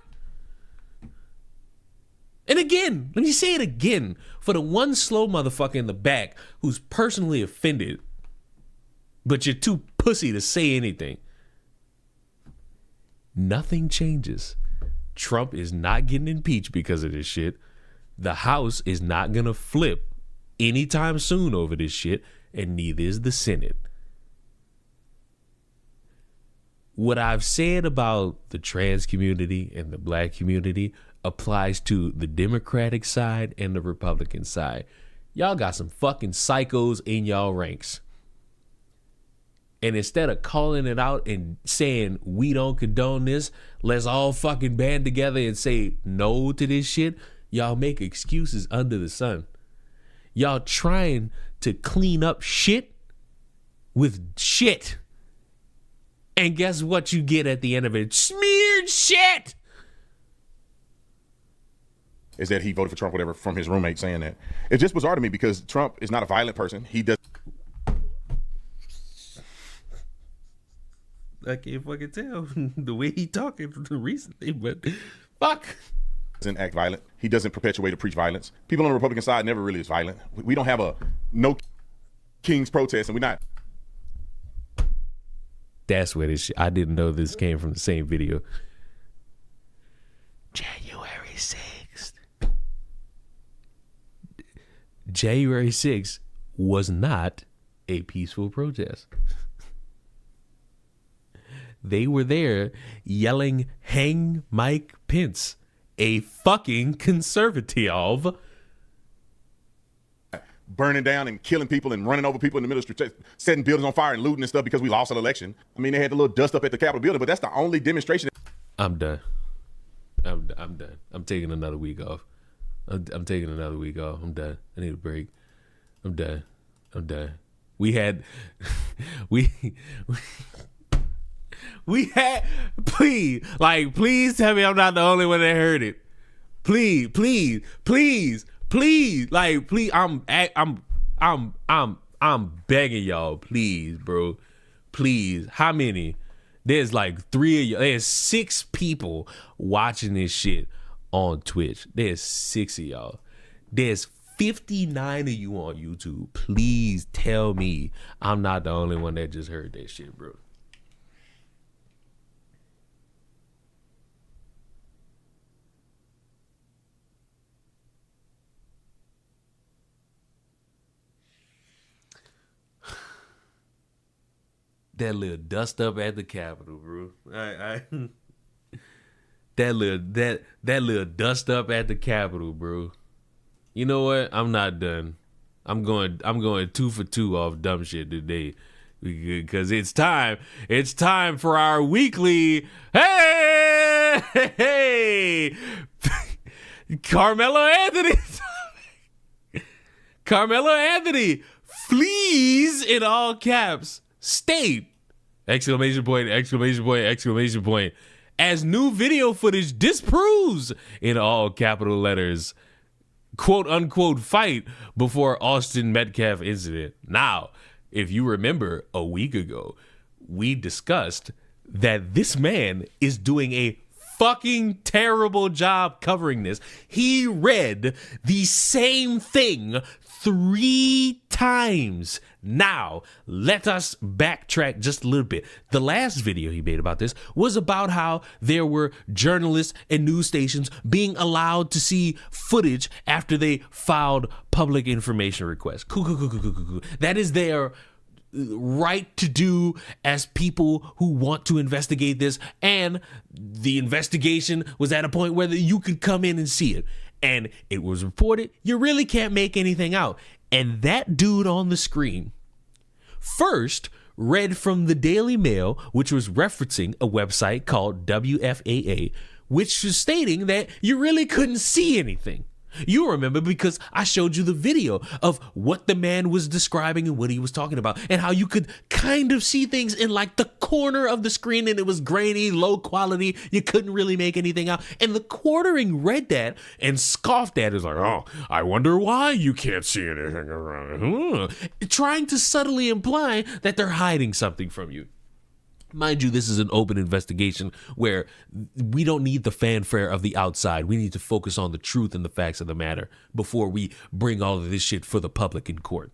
And again, let me say it again for the one slow motherfucker in the back who's personally offended, but you're too pussy to say anything. Nothing changes. Trump is not getting impeached because of this shit. The House is not going to flip anytime soon over this shit, and neither is the Senate. What I've said about the trans community and the black community applies to the Democratic side and the Republican side. Y'all got some fucking psychos in y'all ranks. And instead of calling it out and saying, we don't condone this, let's all fucking band together and say no to this shit, y'all make excuses under the sun. Y'all trying to clean up shit with shit. And guess what you get at the end of it? Smeared shit! Is that he voted for Trump, whatever, from his roommate saying that. It's just bizarre to me because Trump is not a violent person. He does. I can't fucking tell the way he talking recently, but fuck. Doesn't act violent. He doesn't perpetuate or preach violence. People on the Republican side never really is violent. We don't have a no kings protest, and we're not. That's where this shit, I didn't know this came from the same video. January 6th. January 6th was not a peaceful protest. They were there yelling, hang Mike Pence, a fucking conservative. Burning down and killing people and running over people in the middle of the street, setting buildings on fire and looting and stuff because we lost an election. I mean, they had the little dust up at the Capitol building, but that's the only demonstration. I'm done. I'm done. I'm taking another week off. I'm taking another week off. I'm done. I need a break. I'm done. We had, please tell me I'm not the only one that heard it. Please. Like, please, I'm begging y'all, please, bro. Please. How many? There's like 3 of you. There's 6 people watching this shit on Twitch. There's 6 of y'all. There's 59 of you on YouTube. Please tell me I'm not the only one that just heard that shit, bro. That little dust up at the Capitol, bro. That little dust up at the Capitol, bro. You know what? I'm not done. I'm going 2 for 2 off dumb shit today, because it's time. It's time for our weekly. Hey, Carmelo Anthony flees in all caps. State! Exclamation point, exclamation point, exclamation point. As new video footage disproves, in all capital letters, quote unquote fight before Austin Metcalf incident. Now, if you remember a week ago, we discussed that this man is doing a fucking terrible job covering this. He read the same thing 3 times. Now, let us backtrack just a little bit. The last video he made about this was about how there were journalists and news stations being allowed to see footage after they filed public information requests. Cool. That is their right to do as people who want to investigate this, and the investigation was at a point where you could come in and see it, and it was reported. You really can't make anything out. And that dude on the screen first read from the Daily Mail, which was referencing a website called WFAA, which was stating that you really couldn't see anything. You remember because I showed you the video of what the man was describing and what he was talking about, and how you could kind of see things in like the corner of the screen, and it was grainy, low quality. You couldn't really make anything out. And the quartering read that and scoffed at it. It's like, oh, I wonder why you can't see anything around. Trying to subtly imply that they're hiding something from you. Mind you, this is an open investigation where we don't need the fanfare of the outside. We need to focus on the truth and the facts of the matter before we bring all of this shit for the public in court.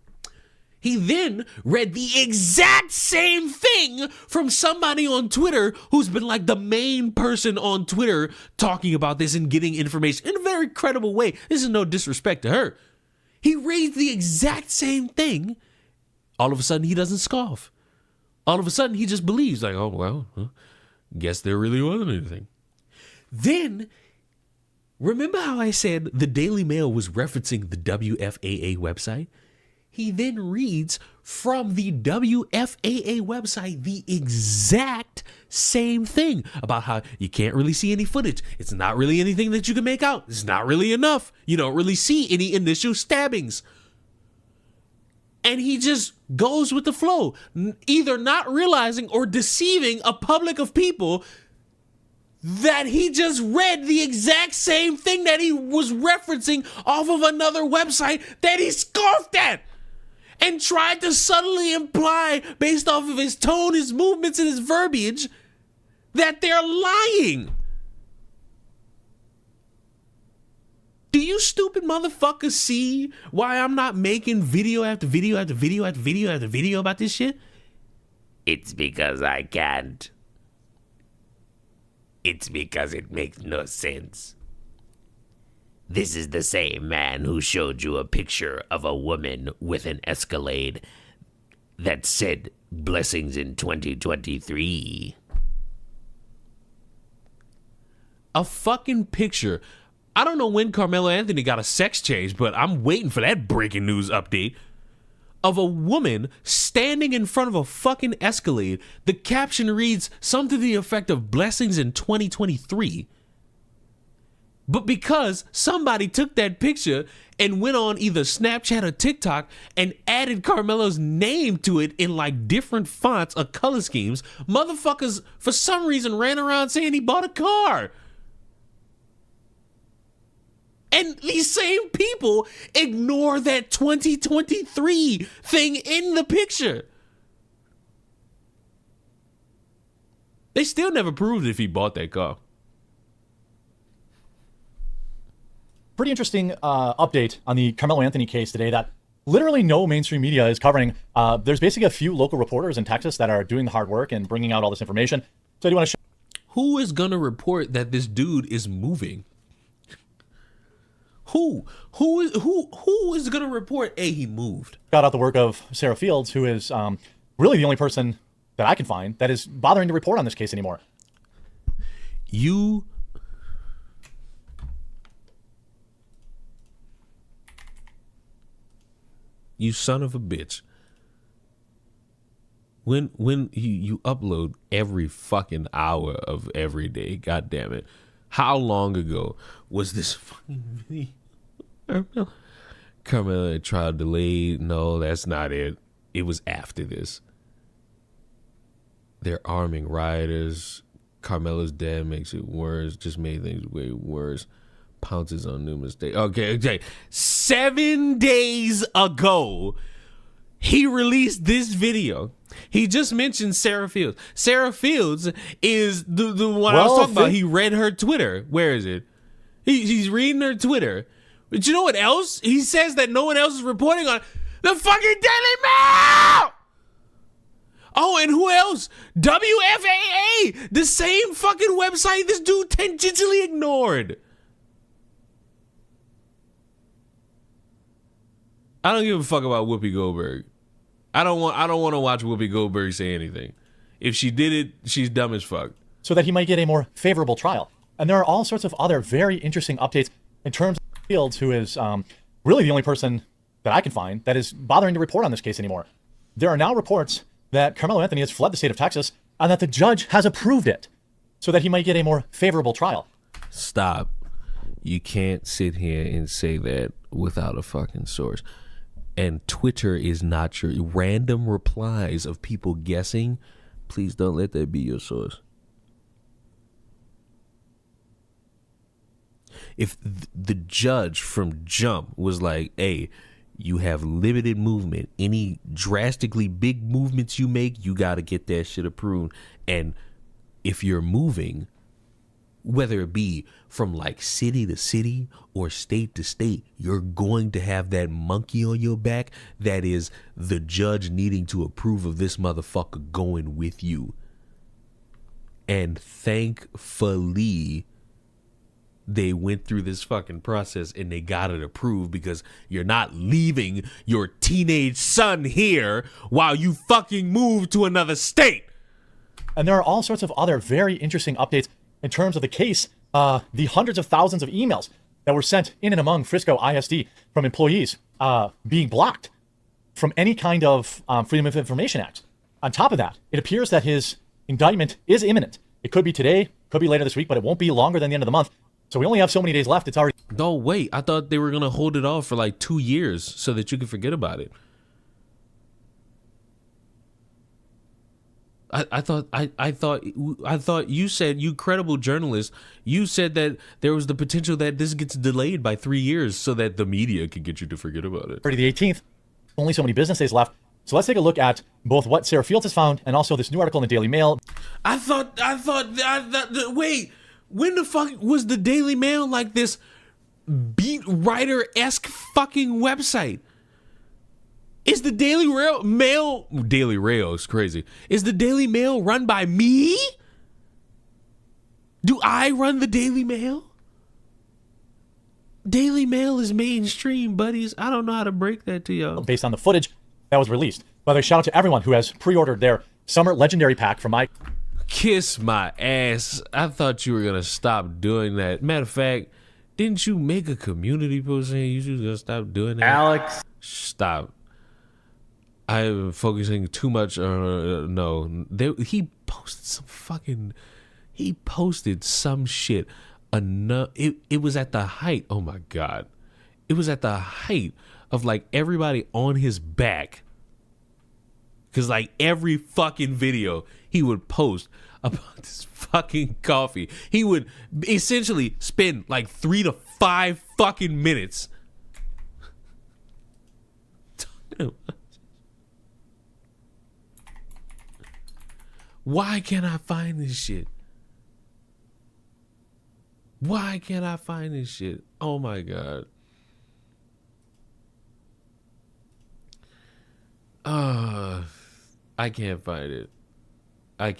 He then read the exact same thing from somebody on Twitter who's been like the main person on Twitter talking about this and getting information in a very credible way. This is no disrespect to her. He reads the exact same thing. All of a sudden, he doesn't scoff. All of a sudden, he just believes, like, oh, well, guess there really wasn't anything. Then, remember how I said the Daily Mail was referencing the WFAA website? He then reads from the WFAA website the exact same thing about how you can't really see any footage. It's not really anything that you can make out. It's not really enough. You don't really see any initial stabbings. And he just goes with the flow, either not realizing or deceiving a public of people that he just read the exact same thing that he was referencing off of another website that he scoffed at and tried to subtly imply, based off of his tone, his movements, and his verbiage, that they're lying. Do you stupid motherfuckers see why I'm not making video after video after video after video after video about this shit? It's because I can't. It's because it makes no sense. This is the same man who showed you a picture of a woman with an Escalade that said blessings in 2023. A fucking picture. I don't know when Carmelo Anthony got a sex change, but I'm waiting for that breaking news update of a woman standing in front of a fucking Escalade. The caption reads something to the effect of blessings in 2023. But because somebody took that picture and went on either Snapchat or TikTok and added Carmelo's name to it in like different fonts or color schemes, motherfuckers for some reason ran around saying he bought a car. And these same people ignore that 2023 thing in the picture. They still never proved if he bought that car. Pretty interesting update on the Carmelo Anthony case today that literally no mainstream media is covering. There's basically a few local reporters in Texas that are doing the hard work and bringing out all this information. So I do want to show. Who is going to report that this dude is moving? Who is going to report, he moved? Got out the work of Sarah Fields, who is really the only person that I can find that is bothering to report on this case anymore. You son of a bitch. When you upload every fucking hour of every day, god damn it. How long ago was this fucking video? Carmelo trial delayed. No, that's not it. It was after this. They're arming rioters. Carmelo's dad makes it worse. Just made things way worse. Pounces on new mistakes. Okay. 7 days ago, he released this video. He just mentioned Sarah Fields. Sarah Fields is the one I was talking about. He read her Twitter. Where is it? He's reading her Twitter. But you know what else? He says that no one else is reporting on the fucking Daily Mail. Oh, and who else? WFAA, the same fucking website this dude tangentially ignored. I don't give a fuck about Whoopi Goldberg. I don't want to watch Whoopi Goldberg say anything. If she did it, she's dumb as fuck. So that he might get a more favorable trial. And there are all sorts of other very interesting updates in terms of Fields, who is really the only person that I can find that is bothering to report on this case anymore. There are now reports that Carmelo Anthony has fled the state of Texas and that the judge has approved it so that he might get a more favorable trial. Stop. You can't sit here and say that without a fucking source. And Twitter is not your random replies of people guessing. Please don't let that be your source. If the judge from jump was like, hey, you have limited movement. Any drastically big movements you make, you got to get that shit approved. And if you're moving, whether it be from like city to city or state to state, you're going to have that monkey on your back that is the judge needing to approve of this motherfucker going with you. And thankfully, they went through this fucking process and they got it approved, because you're not leaving your teenage son here while you fucking move to another state. And there are all sorts of other very interesting updates in terms of the case, the hundreds of thousands of emails that were sent in and among Frisco ISD from employees being blocked from any kind of Freedom of Information Act. On top of that, it appears that his indictment is imminent. It could be today, could be later this week, but it won't be longer than the end of the month. So we only have so many days left. It's already... No, wait. I thought they were going to hold it off for like 2 years so that you could forget about it. I thought you said, you credible journalist, you said that there was the potential that this gets delayed by 3 years so that the media could get you to forget about it. Already the 18th. Only so many business days left. So let's take a look at both what Sarah Fields has found and also this new article in the Daily Mail. Wait, when the fuck was the Daily Mail like this beat writer-esque fucking website? Is the Daily Mail is crazy. Is the Daily Mail run by me? Do I run the Daily Mail? Daily Mail is mainstream, buddies. I don't know how to break that to y'all. Based on the footage that was released. By the way, shout out to everyone who has pre-ordered their summer legendary pack from my... Kiss my ass. I thought you were going to stop doing that. Matter of fact, didn't you make a community post saying you should just stop doing that? Alex. Stop. I'm focusing too much on... he posted some shit. It was at the height. Oh my God. It was at the height of like everybody on his back. Because like every fucking video he would post about this fucking coffee, he would essentially spend like 3 to 5 fucking minutes. Why can't I find this shit? Why can't I find this shit? Oh my God. I can't find it. I'm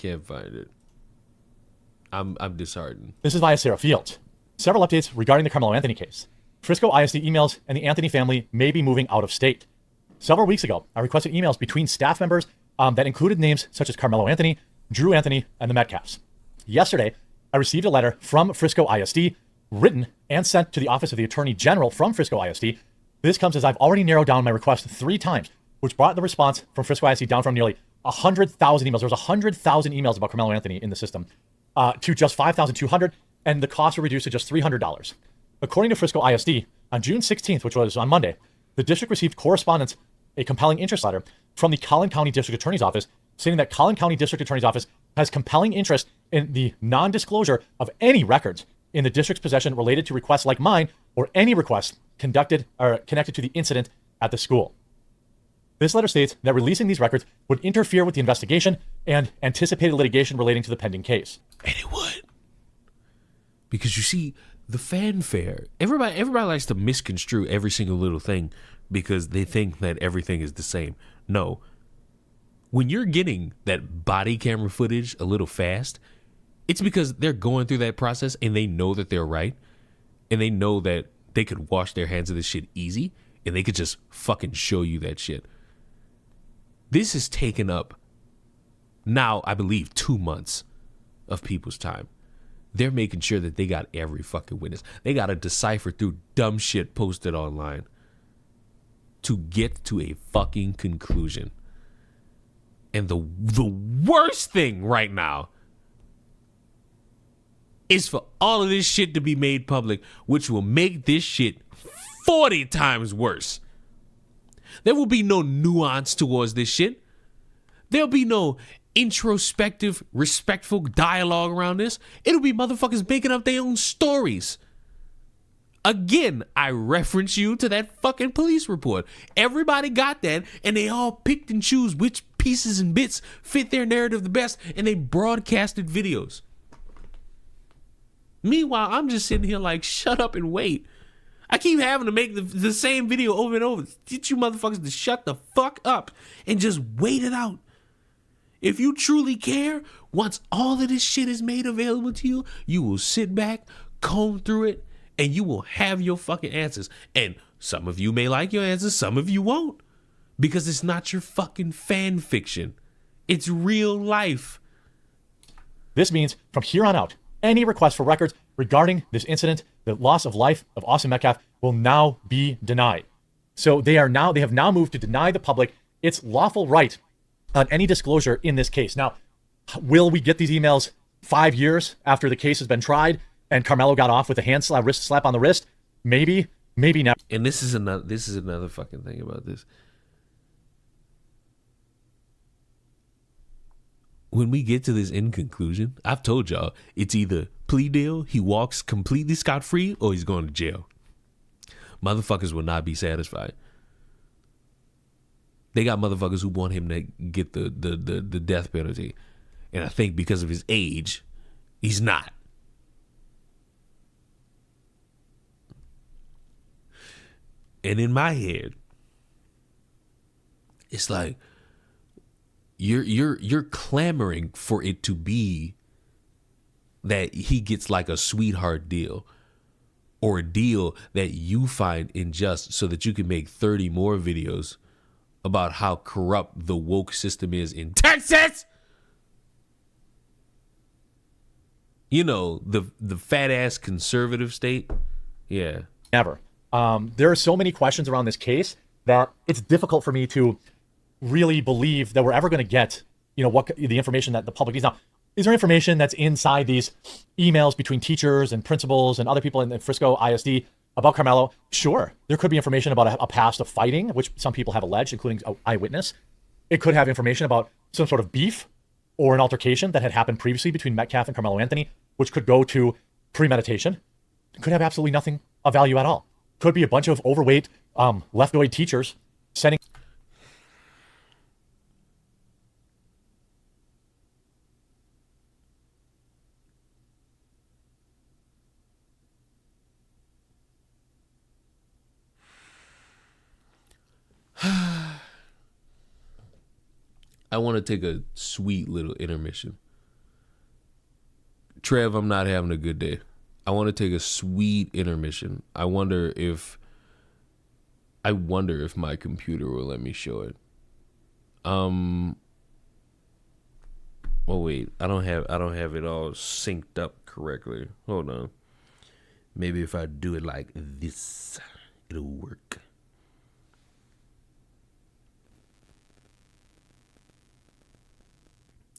disheartened. This is via Sarah Fields. Several updates regarding the Carmelo Anthony case. Frisco ISD emails and the Anthony family may be moving out of state. Several weeks ago, I requested emails between staff members that included names such as Carmelo Anthony, Drew Anthony, and the Metcalfs. Yesterday, I received a letter from Frisco ISD, written and sent to the Office of the Attorney General from Frisco ISD. This comes as I've already narrowed down my request 3 times, which brought the response from Frisco ISD down from nearly 100,000 emails. There was 100,000 emails about Carmelo Anthony in the system to just 5,200, and the costs were reduced to just $300. According to Frisco ISD, on June 16th, which was on Monday, the district received correspondence, a compelling interest letter from the Collin County District Attorney's Office, stating that Collin County District Attorney's Office has compelling interest in the non-disclosure of any records in the district's possession related to requests like mine or any requests conducted or connected to the incident at the school. This letter states that releasing these records would interfere with the investigation and anticipated litigation relating to the pending case. And it would. Because you see, the fanfare, everybody likes to misconstrue every single little thing because they think that everything is the same. No. When you're getting that body camera footage a little fast, it's because they're going through that process and they know that they're right. And they know that they could wash their hands of this shit easy and they could just fucking show you that shit. This has taken up now, I believe, 2 months of people's time. They're making sure that they got every fucking witness. They got to decipher through dumb shit posted online to get to a fucking conclusion. And the worst thing right now is for all of this shit to be made public, which will make this shit 40 times worse. There will be no nuance towards this shit. There'll be no introspective, respectful dialogue around this. It'll be motherfuckers making up their own stories. Again, I reference you to that fucking police report. Everybody got that, and they all picked and choose which pieces and bits fit their narrative the best, and they broadcasted videos. Meanwhile, I'm just sitting here like, shut up and wait. I keep having to make the same video over and over. Get you motherfuckers to shut the fuck up and just wait it out. If you truly care, once all of this shit is made available to you, you will sit back, comb through it, and you will have your fucking answers. And some of you may like your answers, some of you won't. Because it's not your fucking fan fiction. It's real life. This means from here on out, any request for records regarding this incident, the loss of life of Austin Metcalf, will now be denied. So they have now moved to deny the public its lawful right on any disclosure in this case. Now, will we get these emails 5 years after the case has been tried and Carmelo got off with a wrist slap on the wrist? Maybe, maybe not. And this is another fucking thing about this. When we get to this end conclusion, I've told y'all, it's either plea deal, he walks completely scot-free, or he's going to jail. Motherfuckers will not be satisfied. They got motherfuckers who want him to get the death penalty. And I think because of his age, he's not. And in my head, it's like, you're clamoring for it to be that he gets like a sweetheart deal or a deal that you find unjust so that you can make 30 more videos about how corrupt the woke system is in Texas. You know, the fat ass conservative state. Yeah. Never. There are so many questions around this case that it's difficult for me to really believe that we're ever going to get, what the information that the public needs. Now, is there information that's inside these emails between teachers and principals and other people in Frisco ISD about Carmelo? Sure. There could be information about a past of fighting, which some people have alleged, including an eyewitness. It could have information about some sort of beef or an altercation that had happened previously between Metcalf and Carmelo Anthony, which could go to premeditation. It could have absolutely nothing of value at all. Could be a bunch of overweight leftoid teachers sending. I want to take a sweet little intermission. Trev, I'm not having a good day. I want to take a sweet intermission. I wonder if my computer will let me show it. Oh wait, I don't have it all synced up correctly. Hold on. Maybe if I do it like this, it'll work.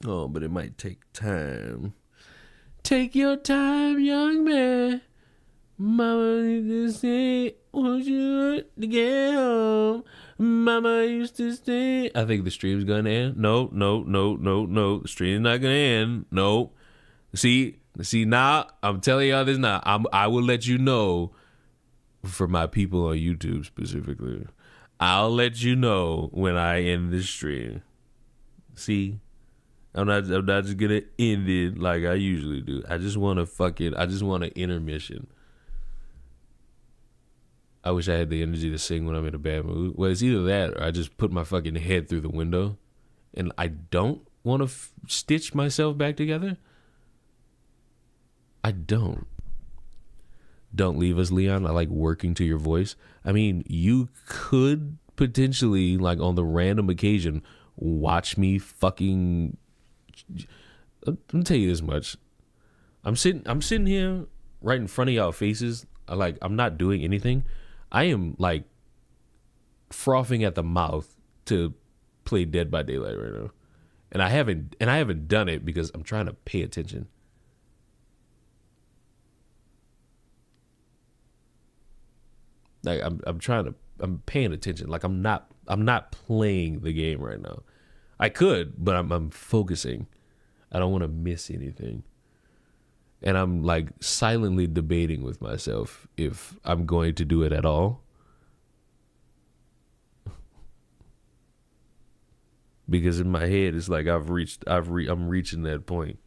Oh, but it might take time. Take your time, young man. Mama used to say, won't you to get home? Mama used to say. I think the stream's gonna end. No. The stream's not gonna end. No. See now, I'm telling y'all this now. I will let you know for my people on YouTube specifically. I'll let you know when I end this stream. See, I'm not just gonna end it like I usually do. I just want an intermission. I wish I had the energy to sing when I'm in a bad mood. Well, it's either that or I just put my fucking head through the window and I don't want to stitch myself back together. I don't. Don't leave us, Leon. I like working to your voice. I mean, you could potentially, like on the random occasion, watch me fucking... Let me tell you this much. I'm sitting here right in front of y'all faces. I'm not doing anything. I am like frothing at the mouth to play Dead by Daylight right now. And I haven't done it because I'm trying to pay attention. Like I'm paying attention. Like I'm not playing the game right now. I could, but I'm focusing. I don't want to miss anything. And I'm like silently debating with myself if I'm going to do it at all. Because in my head it's like I'm reaching that point.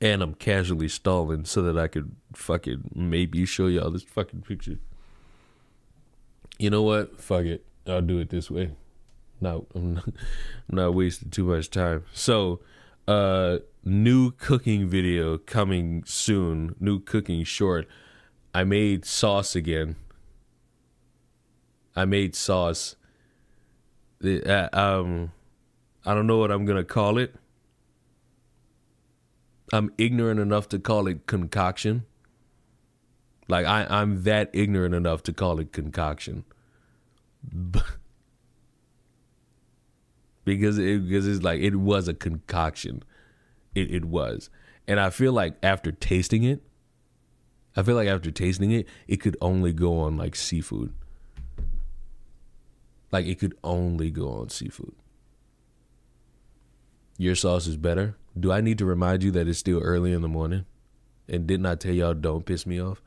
And I'm casually stalling so that I could fucking maybe show y'all this fucking picture. You know what? Fuck it. I'll do it this way. No, I'm not wasting too much time. So, new cooking video coming soon. New cooking short. I made sauce again. I made sauce. I don't know what I'm gonna call it. I'm ignorant enough to call it concoction. Like I'm that ignorant enough to call it concoction. Because it's like it was a concoction. It was. And I feel like after tasting it, it could only go on like seafood. Like it could only go on seafood. Your sauce is better. Do I need to remind you that it's still early in the morning? And didn't I tell y'all don't piss me off?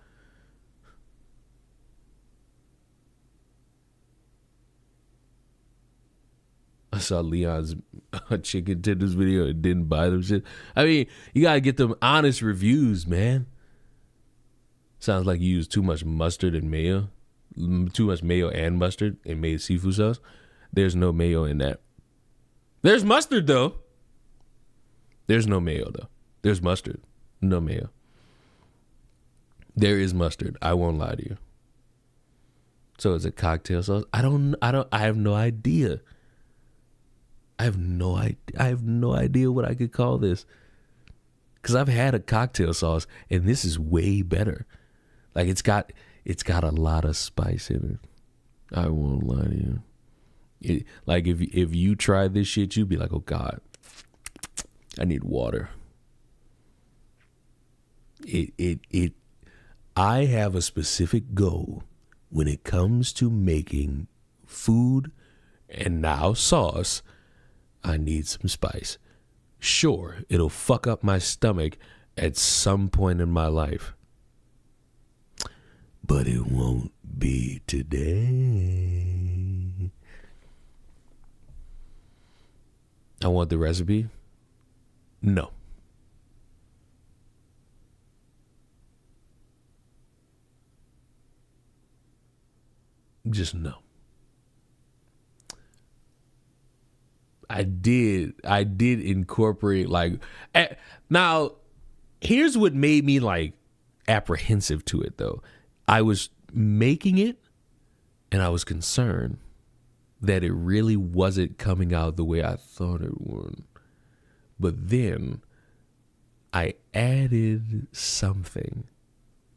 I saw Leon's chicken tenders video and didn't buy them shit. I mean, you gotta get them honest reviews, man. Sounds like you used too much mustard and mayo. Too much mayo and mustard and made seafood sauce. There's no mayo in that. There's mustard though. There's no mayo though. There's mustard. No mayo. There is mustard. I won't lie to you. So it's a cocktail sauce. I have no idea. I have no idea what I could call this. Cause I've had a cocktail sauce and this is way better. Like it's got a lot of spice in it. I won't lie to you. Like if you tried this shit, you'd be like, oh God, I need water. I have a specific goal when it comes to making food and now sauce. I need some spice. Sure, it'll fuck up my stomach at some point in my life. But it won't be today. I want the recipe. No. Just no. I did incorporate now here's what made me like apprehensive to it though. I was making it and I was concerned that it really wasn't coming out the way I thought it would. But then I added something.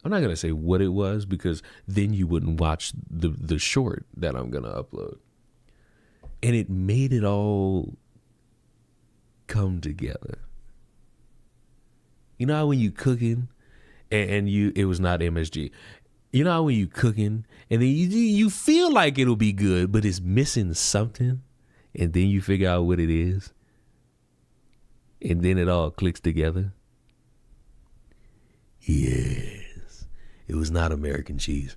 I'm not going to say what it was because then you wouldn't watch the short that I'm going to upload. And it made it all come together. You know how when you cooking and it was not MSG. You know how when you cooking and then you feel like it'll be good, but it's missing something. And then you figure out what it is. And then it all clicks together. Yes. It was not American cheese.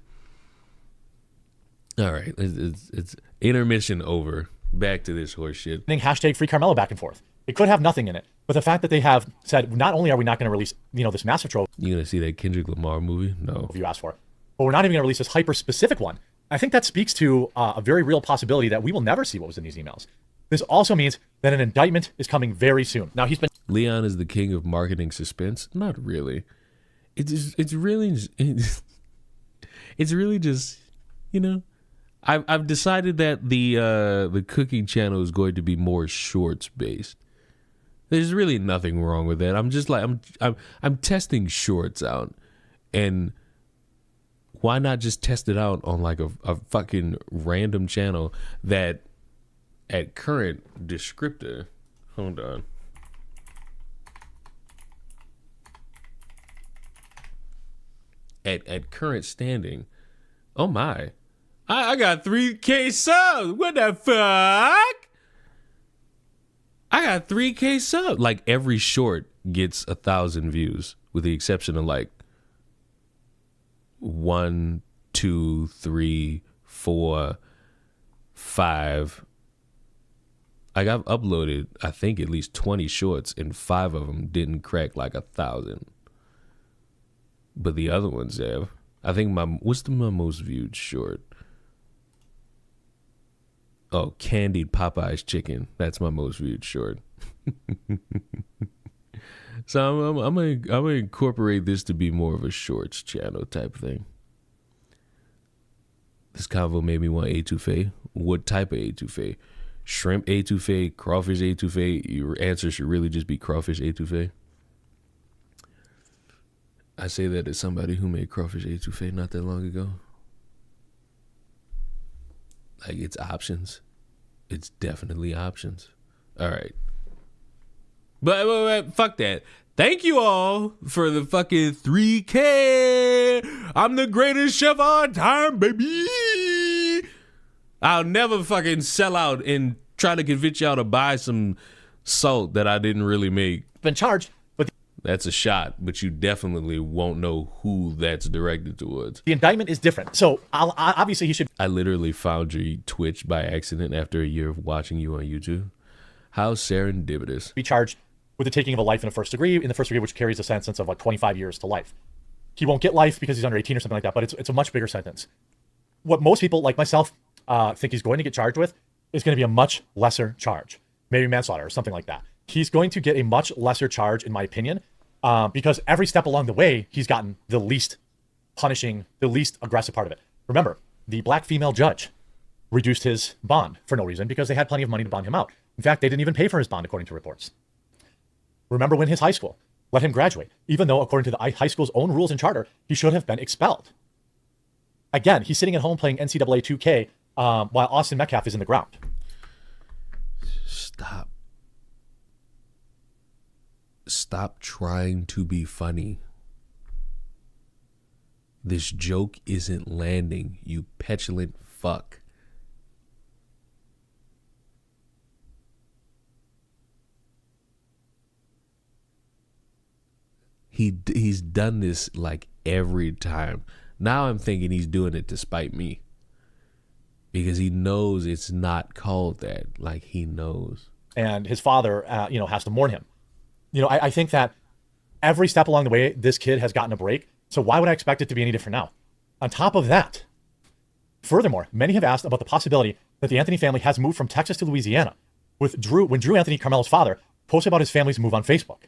All right, it's intermission over. Back to this horse shit. Hashtag Free Carmelo back and forth. It could have nothing in it, but the fact that they have said not only are we not going to release, this massive trope. You gonna see that Kendrick Lamar movie? No. If you asked for it, but we're not even going to release this hyper specific one. I think that speaks to a very real possibility that we will never see what was in these emails. This also means that an indictment is coming very soon. Now he's been. Leon is the king of marketing suspense. Not really. It's really just I've decided that the cooking channel is going to be more shorts based. There's really nothing wrong with that. I'm just like I'm testing shorts out, and why not just test it out on like a fucking random channel that at current descriptor. Hold on. At current standing, oh my, I got 3K subs. What the fuck? I got 3K subs. Like every short gets 1,000 views, with the exception of like 1, 2, 3, 4, 5. Like I've uploaded, I think at least 20 shorts, and 5 of them didn't crack like 1,000. But the other ones have. I think what's my most viewed short? Oh, candied Popeye's chicken. That's my most viewed short. So I'm gonna incorporate this to be more of a shorts channel type thing. This convo made me want etouffee. What type of etouffee? Shrimp etouffee, crawfish etouffee. Your answer should really just be crawfish etouffee. I say that as somebody who made crawfish etouffee not that long ago. Like, it's options. It's definitely options. All right. But fuck that. Thank you all for the fucking 3K. I'm the greatest chef on time, baby. I'll never fucking sell out and try to convince y'all to buy some salt that I didn't really make. Been charged. That's a shot, but you definitely won't know who that's directed towards. The indictment is different. So obviously he should. I literally found your Twitch by accident after a year of watching you on YouTube. How serendipitous. Be charged with the taking of a life in the first degree, which carries a sentence of like 25 years to life. He won't get life because he's under 18 or something like that, but it's a much bigger sentence. What most people, like myself, think he's going to get charged with is going to be a much lesser charge. Maybe manslaughter or something like that. He's going to get a much lesser charge, in my opinion. Because every step along the way, he's gotten the least punishing, the least aggressive part of it. Remember, the black female judge reduced his bond for no reason because they had plenty of money to bond him out. In fact, they didn't even pay for his bond, according to reports. Remember when his high school let him graduate, even though, according to the high school's own rules and charter, he should have been expelled. Again, he's sitting at home playing NCAA 2K while Austin Metcalf is in the ground. Stop trying to be funny. This joke isn't landing, you petulant fuck. He's done this like every time. Now I'm thinking he's doing it to spite me. Because he knows it's not called that. Like, he knows. And his father, has to mourn him. I think that every step along the way, this kid has gotten a break. So why would I expect it to be any different now? On top of that, furthermore, many have asked about the possibility that the Anthony family has moved from Texas to Louisiana. When Drew Anthony, Carmelo's father, posted about his family's move on Facebook,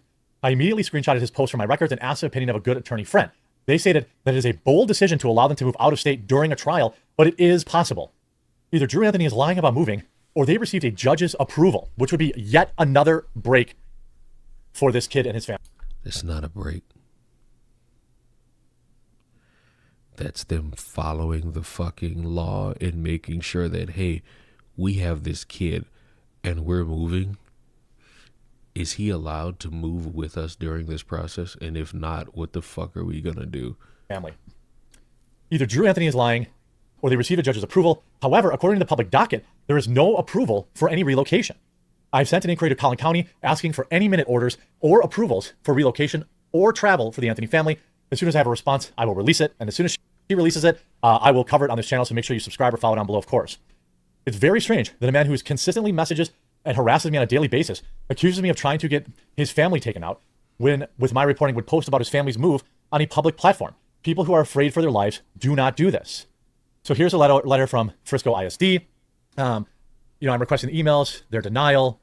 I immediately screenshotted his post from my records and asked the opinion of a good attorney friend. They stated that it is a bold decision to allow them to move out of state during a trial, but it is possible. Either Drew Anthony is lying about moving, or they received a judge's approval, which would be yet another break for this kid and his family. It's not a break. That's them following the fucking law and making sure that, hey, we have this kid and we're moving. Is he allowed to move with us during this process? And if not, what the fuck are we gonna do? Family. Either Drew Anthony is lying or they received a judge's approval. However, according to the public docket, there is no approval for any relocation. I've sent an inquiry to Collin County asking for any minute orders or approvals for relocation or travel for the Anthony family. As soon as I have a response, I will release it. And as soon as he releases it, I will cover it on this channel, so make sure you subscribe or follow down below, of course. It's very strange that a man who consistently messages and harasses me on a daily basis accuses me of trying to get his family taken out when, with my reporting, would post about his family's move on a public platform. People who are afraid for their lives do not do this. So here's a letter from Frisco ISD. I'm requesting the emails, their denial.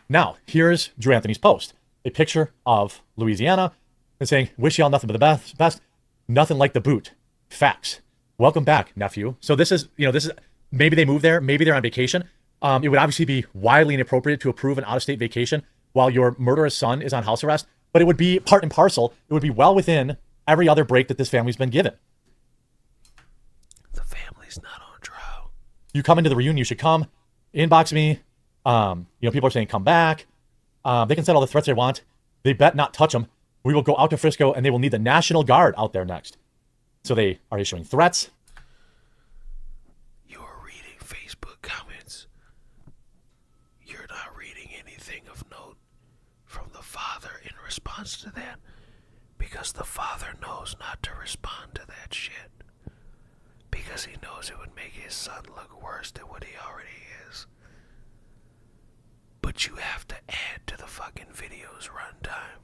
Now, here's Drew Anthony's post. A picture of Louisiana and saying, wish y'all nothing but the best. Nothing like the boot. Facts. Welcome back, nephew. So this is, maybe they moved there. Maybe they're on vacation. It would obviously be wildly inappropriate to approve an out-of-state vacation while your murderous son is on house arrest. But it would be part and parcel. It would be well within every other break that this family's been given. The family's not on trial. You come into the reunion, you should come. Inbox me. People are saying come back. They can send all the threats they want. They bet not touch them. We will go out to Frisco and they will need the National Guard out there next. So they are issuing threats. You're reading Facebook comments. You're not reading anything of note from the father in response to that, because the father knows not to respond to that shit, because he knows it would make his son look worse than what he already is. But you have to add to the fucking video's runtime.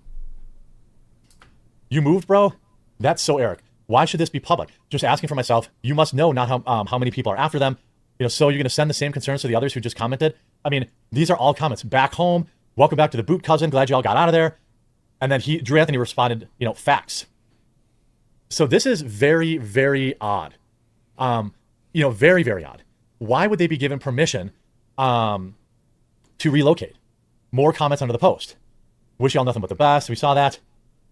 You moved, bro? That's so Eric. Why should this be public? Just asking for myself. You must know not how many people are after them. So you're going to send the same concerns to the others who just commented? I mean, these are all comments. Back home. Welcome back to the boot, cousin. Glad you all got out of there. And then Drew Anthony responded, facts. So this is very, very odd. Very, very odd. Why would they be given permission to relocate? More comments under the post. Wish y'all nothing but the best. We saw that.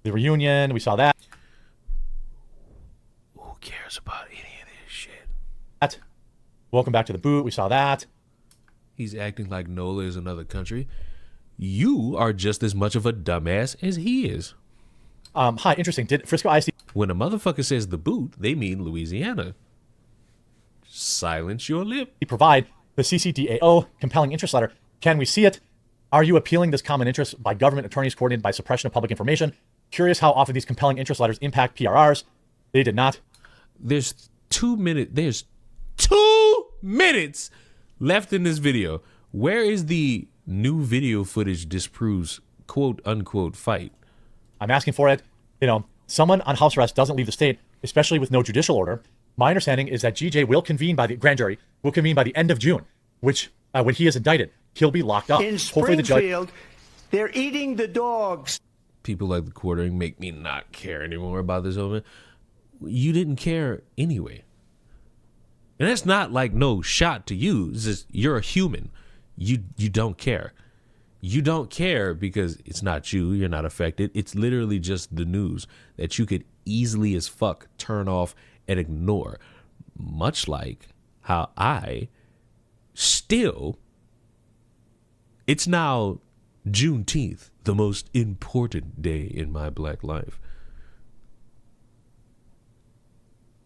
The reunion. We saw that. Who cares about any of this shit? Welcome back to the boot. We saw that. He's acting like NOLA is another country. You are just as much of a dumbass as he is. Hi, interesting. Did Frisco ISD... When a motherfucker says the boot, they mean Louisiana. Silence your lip. Provide the CCDAO compelling interest letter. Can we see it? Are you appealing this common interest by government attorneys coordinated by suppression of public information? Curious how often these compelling interest letters impact PRRs. They did not. There's 2 minutes. There's 2 minutes left in this video. Where is the new video footage disproves quote unquote fight? I'm asking for it. Someone on house arrest doesn't leave the state, especially with no judicial order. My understanding is that GJ will convene by the grand jury, will convene by the end of June, which when he is indicted, he'll be locked up. In Springfield, they're eating the dogs. People like the quartering make me not care anymore about this moment. You didn't care anyway. And that's not like no shot to you. It's just you're a human. You don't care. You don't care because it's not you. You're not affected. It's literally just the news that you could easily as fuck turn off and ignore. Much like how I still... It's now Juneteenth, the most important day in my black life.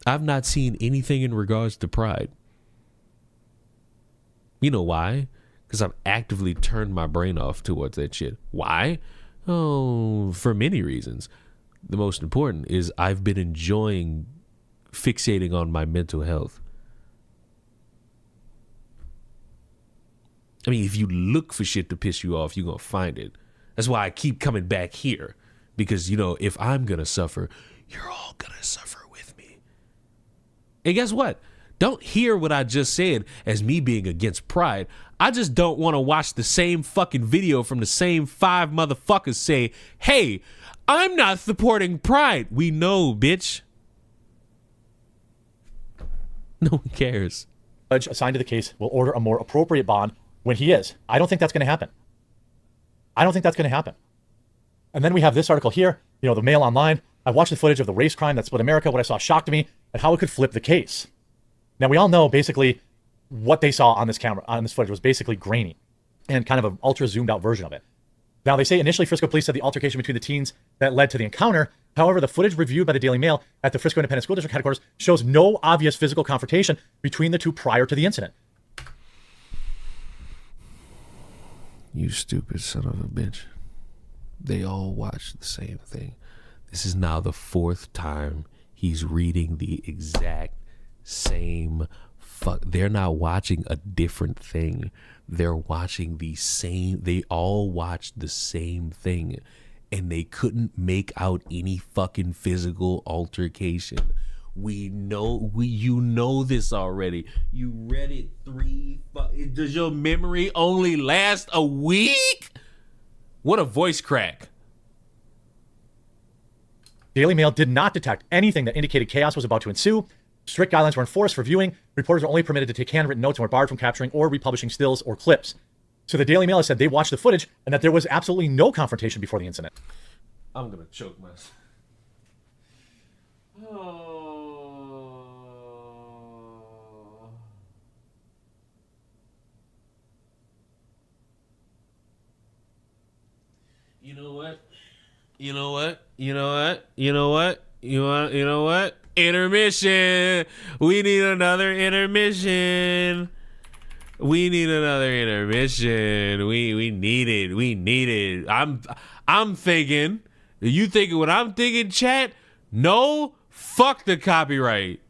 I've not seen anything in regards to pride. You know why? Because I've actively turned my brain off towards that shit. Why? Oh, for many reasons. The most important is I've been enjoying fixating on my mental health. I mean, if you look for shit to piss you off, you're going to find it. That's why I keep coming back here. Because, if I'm going to suffer, you're all going to suffer with me. And guess what? Don't hear what I just said as me being against pride. I just don't want to watch the same fucking video from the same 5 motherfuckers say, hey, I'm not supporting pride. We know, bitch. No one cares. Judge assigned to the case will order a more appropriate bond when he is. I don't think that's going to happen. And then we have this article here, the Mail Online. I watched the footage of the race crime that split America. What I saw shocked me and how it could flip the case. Now, we all know basically what they saw on this footage was basically grainy and kind of an ultra zoomed out version of it. Now, they say initially Frisco police said the altercation between the teens that led to the encounter. However, the footage reviewed by the Daily Mail at the Frisco Independent School District headquarters shows no obvious physical confrontation between the two prior to the incident. You stupid son of a bitch. They all watched the same thing. This is now the 4th time He's reading the exact same they're not watching a different thing. They're watching the same. They all watched the same thing, and they couldn't make out any fucking physical altercation. You know this already. You read it does your memory only last a week? What a voice crack. Daily Mail did not detect anything that indicated chaos was about to ensue. Strict guidelines were enforced for viewing. Reporters were only permitted to take handwritten notes and were barred from capturing or republishing stills or clips. So the Daily Mail has said they watched the footage and that there was absolutely no confrontation before the incident. I'm going to choke myself. You know what? Intermission. We need another intermission. We need it. I'm thinking. Are you thinking what I'm thinking, chat? No. Fuck the copyright.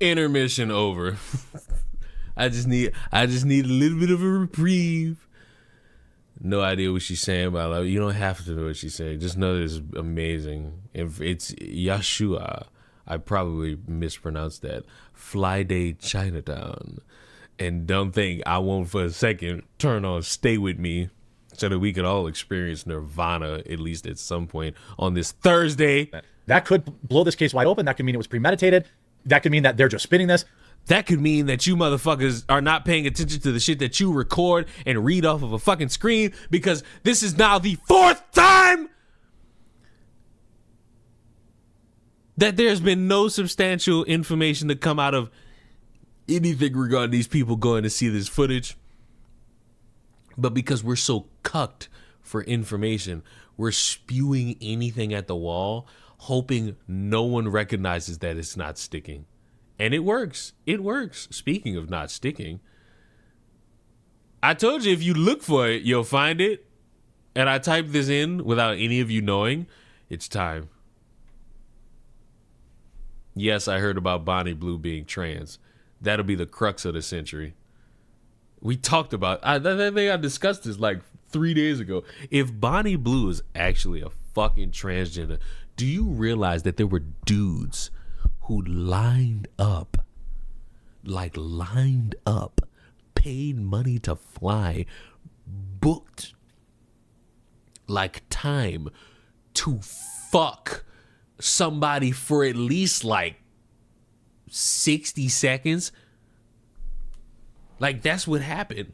Intermission over. I just need a little bit of a reprieve. No idea what she's saying about love. You don't have to know what she's saying. Just know that it's amazing. If it's Yeshua, I probably mispronounced that. Fly Day Chinatown. And don't think I won't for a second turn on Stay With Me so that we could all experience Nirvana at least at some point on this Thursday. That could blow this case wide open. That could mean it was premeditated. That could mean that they're just spinning this. That could mean that you motherfuckers are not paying attention to the shit that you record and read off of a fucking screen, because this is now the 4th time that there's been no substantial information to come out of anything regarding these people going to see this footage. But because we're so cucked for information, we're spewing anything at the wall, hoping no one recognizes that it's not sticking. And it works. It works. Speaking of not sticking, I told you if you look for it, you'll find it. And I typed this in without any of you knowing. It's time. Yes, I heard about Bonnie Blue being trans. That'll be the crux of the century. We talked about, I think I discussed this like 3 days ago. If Bonnie Blue is actually a fucking transgender, do you realize that there were dudes who lined up, paid money to fly, booked like time to fuck somebody for at least like 60 seconds? Like, that's what happened.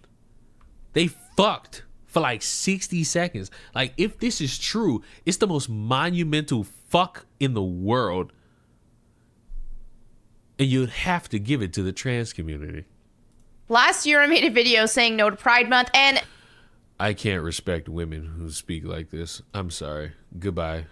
They fucked for like 60 seconds. Like, if this is true, it's the most monumental fuck in the world. And you'd have to give it to the trans community. Last year I made a video saying no to Pride Month, and I can't respect women who speak like this. I'm sorry. Goodbye.